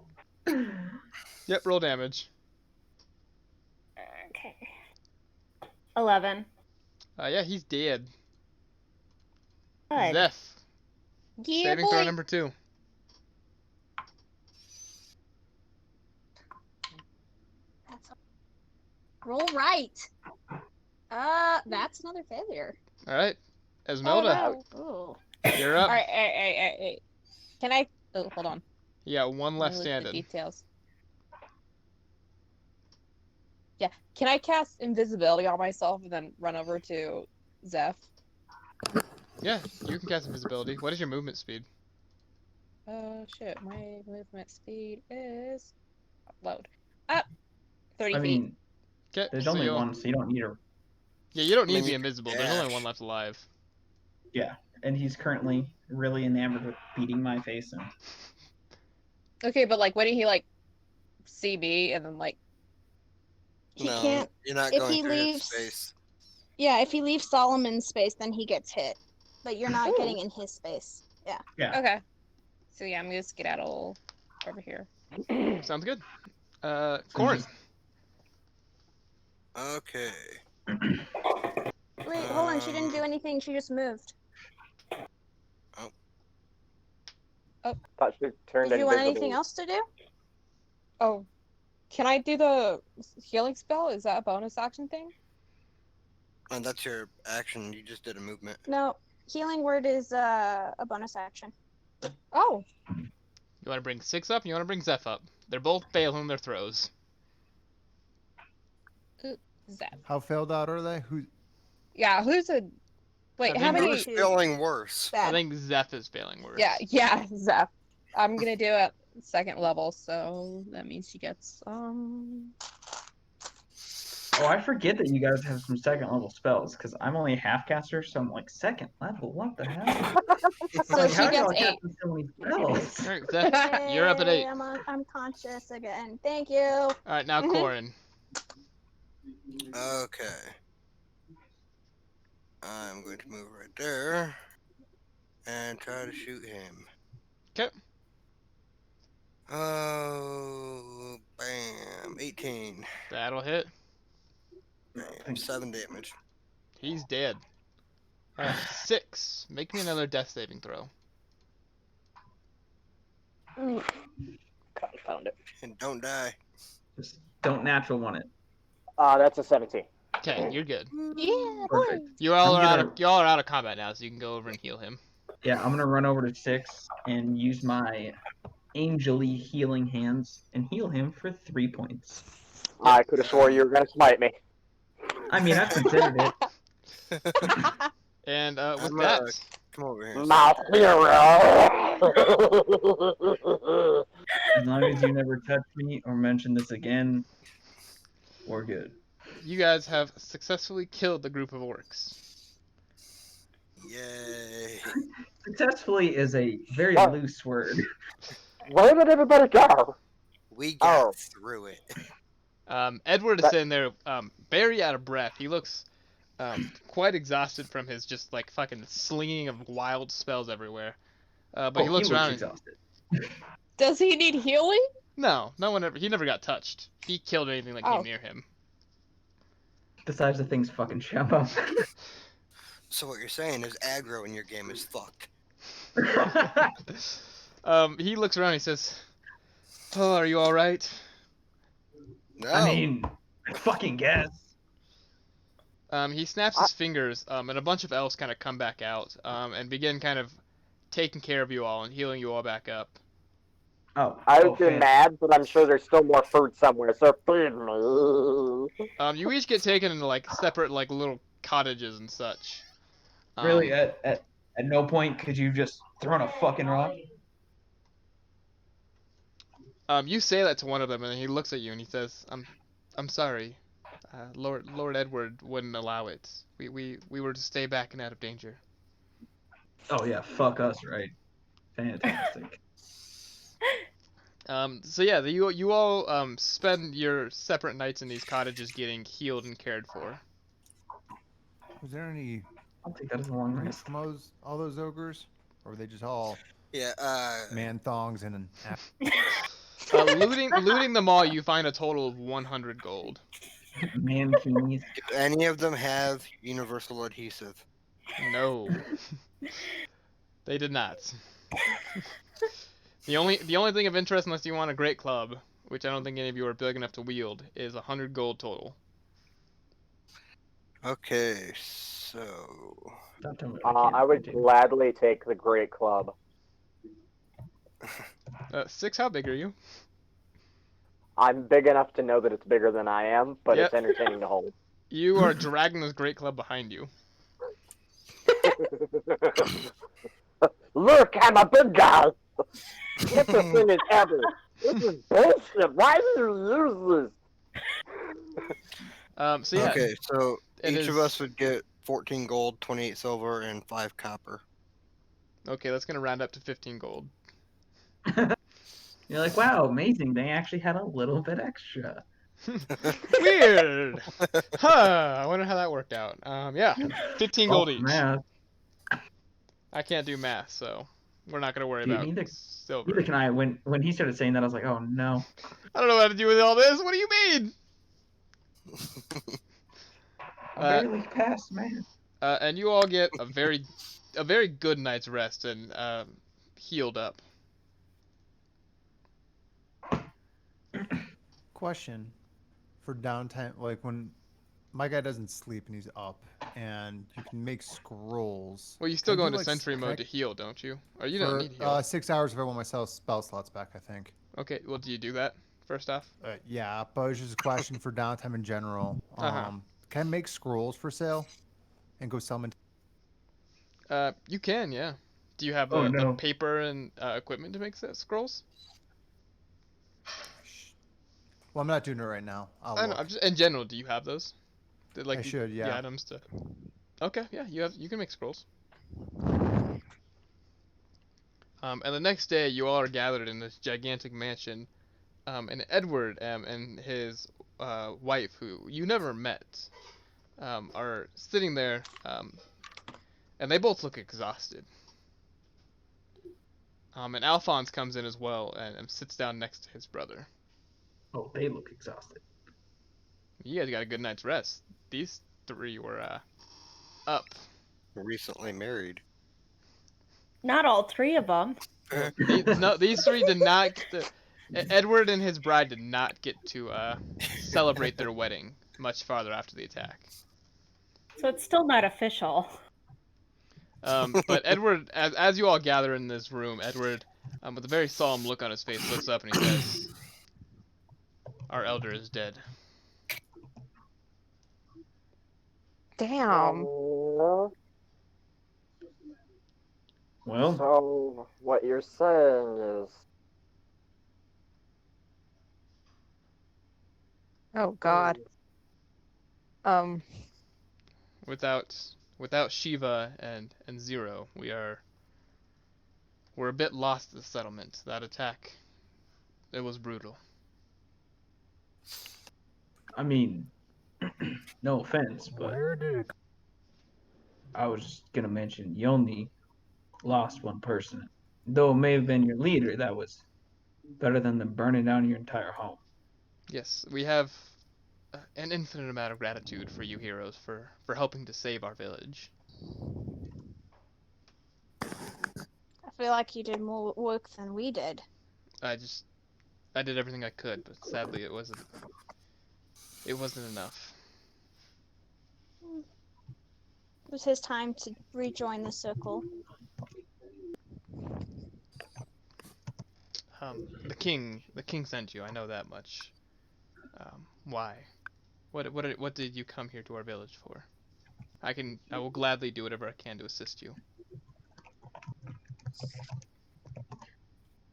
Yep, roll damage. Okay. 11. Yeah, he's dead. Good. Zeph, Yeah, saving throw number 2. Roll right. That's another failure. Alright, Esmelda, Oh. you're up. Alright, hey. Can I... Oh, hold on. You got one left Let me look at the standing. details. Yeah, can I cast invisibility on myself and then run over to Zeph? Yeah, you can cast invisibility. What is your movement speed? Shit, my movement speed is... Load. Up! 30 I feet. mean, Okay, there's so only you'll... one, so you don't need a. Yeah, you don't I need mean, to be you can invisible. There's only dash. one left alive. Yeah, and he's currently really enamored with beating my face in. Okay, but like, wouldn't he like see me and then like... He No, can't. you're not if going he through his leaves- space. Yeah, if he leaves Solomon's space, then he gets hit. But you're not getting in his space. Yeah. Yeah. Okay. So yeah, I'm gonna skedaddle over here. Sounds good. Corin. Okay. Wait, hold on. She didn't do anything. She just moved. Thought she turned Did you want invisible. anything else to do? Oh, can I do the healing spell? Is that a bonus action thing? And that's your action. You just did a movement. No. Healing word is a bonus action. Oh, You want to bring 6 up, and you want to bring Zeph up. They're both failing their throws. Zeph. How failed out are they? Who? Yeah, who's a... Wait, I how think many... Who's feeling worse? I think Zeph is failing worse. Yeah, Zeph. I'm gonna do it second level, so that means she gets, Oh, I forget that you guys have some second level spells because I'm only a half caster, so I'm like second level. What the hell? So Like, she how are gets y'all 8. casting so many spells? Alright, Zeph, you're up at 8. Yay, I'm conscious again. Thank you. Alright, now Corin. Okay. I'm going to move right there and try to shoot him. Okay. Oh, bam. 18. That'll hit. Bam. 7 damage. He's dead. Alright, 6. Make me another death saving throw. Confound it. And don't die. Just don't natural one it. That's a 17. Okay, you're good. Yeah, Perfect. You all I'm are gonna- y'all are out of combat now, so you can go over and heal him. Yeah, I'm gonna run over to 6 and use my angel-y healing hands and heal him for 3 points. I could have swore you were going to smite me. I mean, I've considered it. And with I'm, that, Come over here. My hero! As long as you never touch me or mention this again, we're good. you guys have successfully killed the group of orcs. Yay. Successfully is a very What? loose word. Where did everybody go? We got Oh. through it. Edward is That- sitting there, very out of breath. He looks quite exhausted from his just like fucking slinging of wild spells everywhere. But he looks around. exhausted. Does he need healing? No one ever. He never got touched. He killed anything that Oh. came near him. Besides the things fucking shove up. So what you're saying is aggro in your game is fucked. He looks around. He says, "Oh, are you all right?" No. I mean, I fucking guess. He snaps his fingers, and a bunch of elves kind of come back out, and begin kind of taking care of you all and healing you all back up. I've been mad, but I'm sure there's still more food somewhere, so feed me. You each get taken into like separate like little cottages and such. Really, Um, at no point could you just thrown a fucking rock? you say that to one of them, and he looks at you and he says, I'm sorry. Lord Edward wouldn't allow it. We were to stay back and out of danger. Oh yeah, fuck us, right? Fantastic. So yeah, you all spend your separate nights in these cottages getting healed and cared for. Was there any I'll take that as a long loot rest. from all those ogres, or were they just all Yeah. man thongs and an app? Looting them all, you find a total of 100 gold. Mankinis. Do any of them have universal adhesive? No, they did not. The only thing of interest, unless you want a great club, which I don't think any of you are big enough to wield, is 100 gold total. Okay, so Don't tell me what I I can't would do. gladly take the Great Club. 6, how big are you? I'm big enough to know that it's bigger than I am, but Yep. it's entertaining to hold. You are dragging this great club behind you. Look, I'm a big guy. What the thing is ever? This is bullshit. Why do you use So yeah, okay, so it each of is- us would get 14 gold, 28 silver, and 5 copper. Okay, that's gonna round up to 15 gold. You're like, wow, amazing. They actually had a little bit extra. Weird. Huh. I wonder how that worked out. Yeah, 15 gold Oh, each. man. I can't do math, so we're not gonna worry Dude, about neither silver. can I. When he started saying that, I was like, oh no. I don't know what to do with all this. What do you mean? I Uh, barely passed, man. and you all get a very good night's rest and healed up. Question for downtime, like when my guy doesn't sleep and he's up, and you can make scrolls. Well, you still Can I go do, into like, sentry can I- mode to heal, don't you? Or you don't for need heal. 6 hours if I want my spell slots back, I think. Okay, well, do you do that first off? Yeah, but it's just a question for downtime in general. Uh-huh. Can I make scrolls for sale and go sell them? You can, yeah. Do you have Oh, the no. paper and equipment to make scrolls? Well, I'm not doing it right now. I'll I know. look. I'm just in general. Do you have those? I should, The yeah. items to. Okay, yeah. You can make scrolls. And the next day, you all are gathered in this gigantic mansion. And Edward and his wife, who you never met, are sitting there. And they both look exhausted. And Alphonse comes in as well and sits down next to his brother. Oh, they look exhausted. You guys got a good night's rest. These three were up. Recently married. Not all three of them. These three did not. Edward and his bride did not get to celebrate their wedding much farther after the attack. So it's still not official. But Edward, as you all gather in this room, Edward, with a very solemn look on his face, looks up and he says, "Our elder is dead." Damn. Well, So, what you're saying is, Oh God. Without Shiva and Zero, we're a bit lost at the settlement. That attack, it was brutal. I mean, no offense, but Where did it I was just gonna mention you only lost one person. Though it may have been your leader, that was better than them burning down your entire home. Yes, we have an infinite amount of gratitude for you heroes for helping to save our village. I feel like you did more work than we did. I did everything I could, but sadly it wasn't enough. It was his time to rejoin the circle. The king sent you. I know that much. Why? What did you come here to our village for? I will gladly do whatever I can to assist you.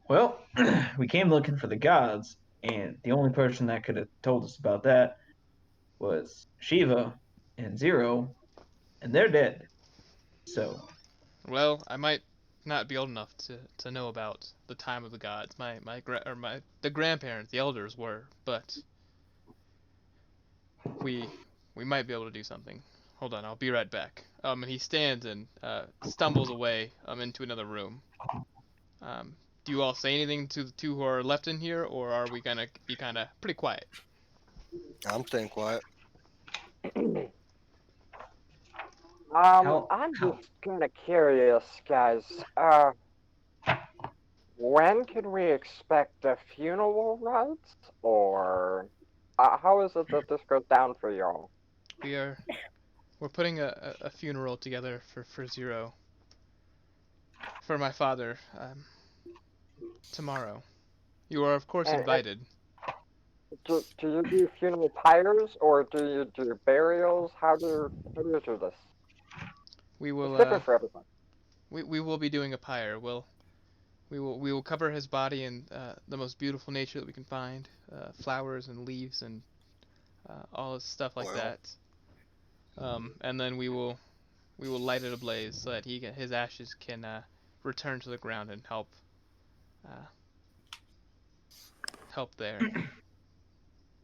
Well, we came looking for the gods, and the only person that could have told us about that was Shiva and Zero, and they're dead. So, Well, I might not be old enough to know about the time of the gods. The grandparents, the elders were, but we we might be able to do something. Hold on, I'll be right back. And he stands and stumbles away into another room. Do you all say anything to the two who are left in here, or are we gonna be kind of pretty quiet? I'm staying quiet. how I'm how just kind of curious, guys. When can we expect the funeral rites, or how is it that this goes down for y'all? We are we're putting a funeral together for Zero, for my father, tomorrow. You are of course And invited. do you do funeral pyres, or do you do burials? How do you do this? We It's will different for everybody. we will be doing a pyre. We will cover his body in the most beautiful nature that we can find, flowers and leaves and all this stuff like Well, that. And then we will light it ablaze so that his ashes can return to the ground and uh, help there.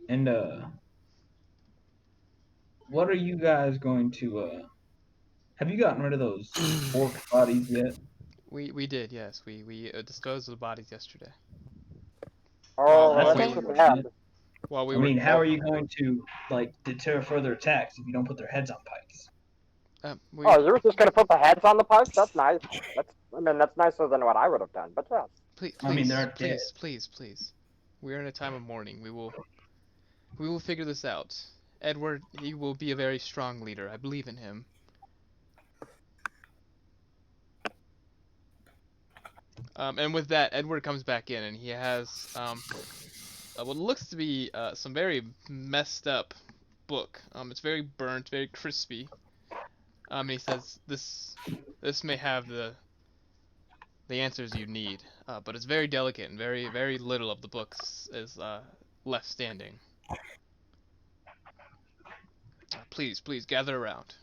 and what are you guys going to have you gotten rid of those orc bodies yet? We did, yes. We disposed of the bodies yesterday. Oh, While well, while That's that's we a were unfortunate. bad. while we I were mean, how That's are you going to like deter further attacks if you don't put their heads on pikes? we Oh, you were just gonna put the heads on the pikes? That's nice. I mean, that's nicer than what I would have done. But yes. please I mean, please they're dead. please please please. We are in a time of mourning. We will figure this out. Edward, he will be a very strong leader. I believe in him. And with that, Edward comes back in, and he has what looks to be some very messed up book. It's very burnt, very crispy. And he says this may have the answers you need, but it's very delicate and very little of the books is left standing. Please gather around.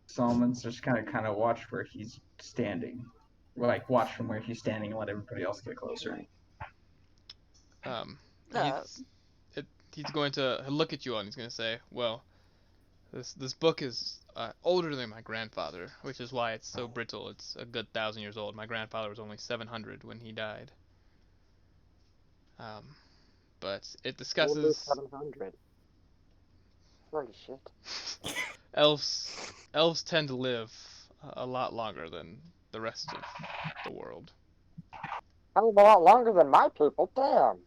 Solomon's just kind of watch where he's standing, like watch from where he's standing and let everybody else get closer. Um, Uh, he's he's going to look at you all and he's going to say, well, this book is older than my grandfather, which is why it's so brittle. It's a good 1,000 years old. My grandfather was only 700 when he died. Um, but it Only discusses 700. Holy shit. elves. Elves tend to live a lot longer than the rest of the world. That was a lot longer than my people. Damn.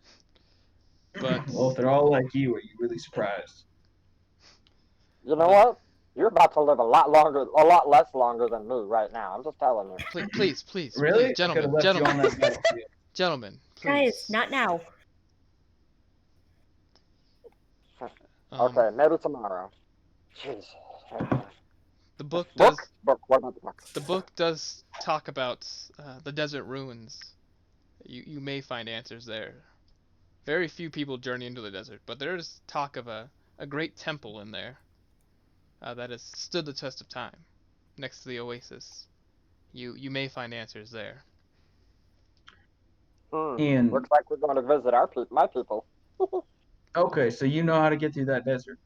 But Well, if they're all like you, are you really surprised? You know but what? You're about to live a lot longer, a lot less longer than me right now. I'm just telling you. please, Really? I could have gentlemen, left you on gentlemen, that battlefield. gentlemen, Guys, please. not now. Um, Okay, maybe tomorrow. Jeez. the book Book? does Book. What about the book? the book does talk about the desert ruins. You may find answers there. Very few people journey into the desert, but there is talk of a great temple in there that has stood the test of time, next to the oasis. You may find answers there. And Looks like we're going to visit my people. okay, so you know how to get through that desert.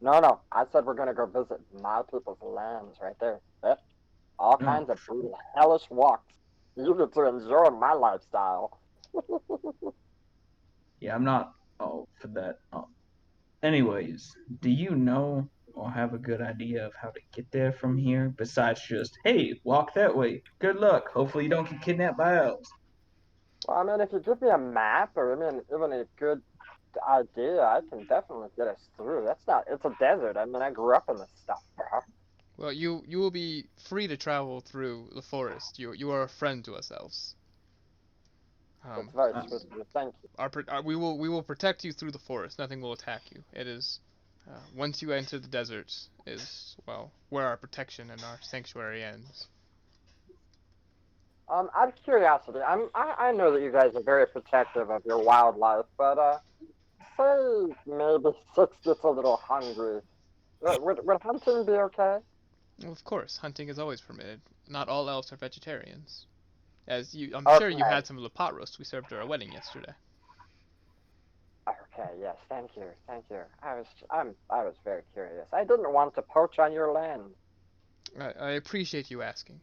No, no. I said we're going to go visit my people's lands right there. Yep. All Oh, kinds of brutal, hellish walks. You get to enjoy my lifestyle. yeah, I'm not. Oh, for that. Oh. Anyways, do you know or have a good idea of how to get there from here? Besides just, hey, walk that way. Good luck. Hopefully you don't get kidnapped by elves. Well, I mean, if you give me a map or I mean, even a good idea, I can definitely get us through. That's not. It's a desert. I mean, I grew up in this stuff, bro. Well, you will be free to travel through the forest. You are a friend to us elves. That's Um, very Uh, sweet of you. Thank you. we will protect you through the forest. Nothing will attack you. It is Once you enter the desert is, well, where our protection and our sanctuary ends. Out of curiosity, I know that you guys are very protective of your wildlife, but say maybe Six gets a little hungry. Would hunting be okay? Well, of course, hunting is always permitted. Not all elves are vegetarians. I'm sure you Okay. had some of the pot roast we served at our wedding yesterday. Okay, yes, thank you, thank you. I was very curious. I didn't want to poach on your land. I appreciate you asking.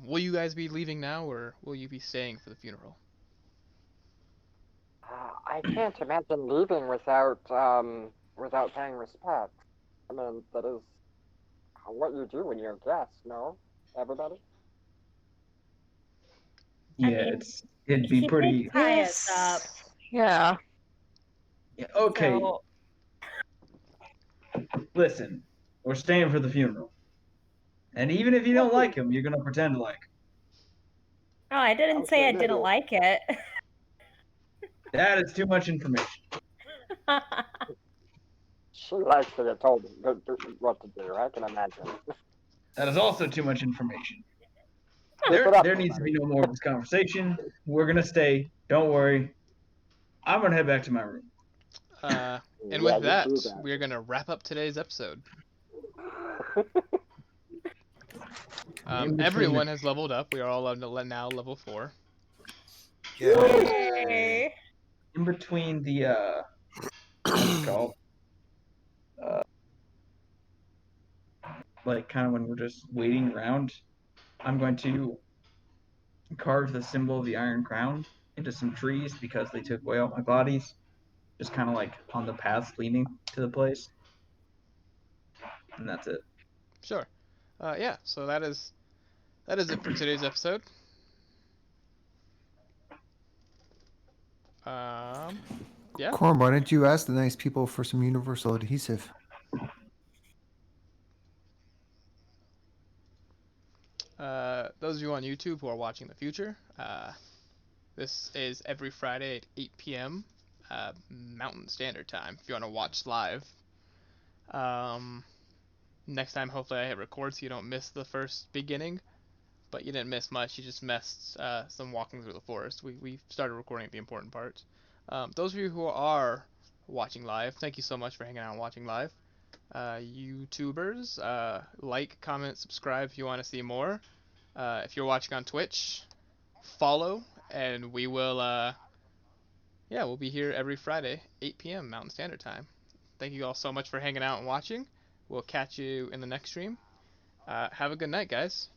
Will you guys be leaving now, or will you be staying for the funeral? I can't imagine leaving without paying respect. I mean, that is what you do when you're a guest, no? Everybody? Yeah, mean, it'd be he did pretty. tie us up. Yeah. Yeah, okay, So, listen, we're staying for the funeral, and even if you don't like him, you're gonna pretend to like him. oh, I didn't say I didn't like it. That is too much information. She likes to get told what to do, I can imagine. That is also too much information. Keep it up, There needs to be buddy. no more of this conversation. We're gonna stay. Don't worry. I'm gonna head back to my room. And Yeah, with you do that, we're gonna wrap up today's episode. that. In between Everyone has leveled up. We are all now level 4. Yeah. Yay. in between the what's it called? Like kind of when we're just waiting around, I'm going to carve the symbol of the Iron Crown into some trees because they took away all my bodies. Just kind of like on the paths leading to the place, and that's it. Sure. Yeah. So that is it for today's episode. Yeah. Corn, why didn't you ask the nice people for some universal adhesive? Those of you on YouTube who are watching in the future, this is every Friday at 8 p.m. Mountain Standard Time. If you want to watch live. Next time, hopefully, I hit record so you don't miss the first beginning. But you didn't miss much. You just missed some walking through the forest. We started recording the important parts. Those of you who are watching live, thank you so much for hanging out and watching live. YouTubers, like, comment, subscribe if you want to see more. If you're watching on Twitch, follow, and we will, we'll be here every Friday, 8 p.m. Mountain Standard Time. Thank you all so much for hanging out and watching. We'll catch you in the next stream. Have a good night, guys.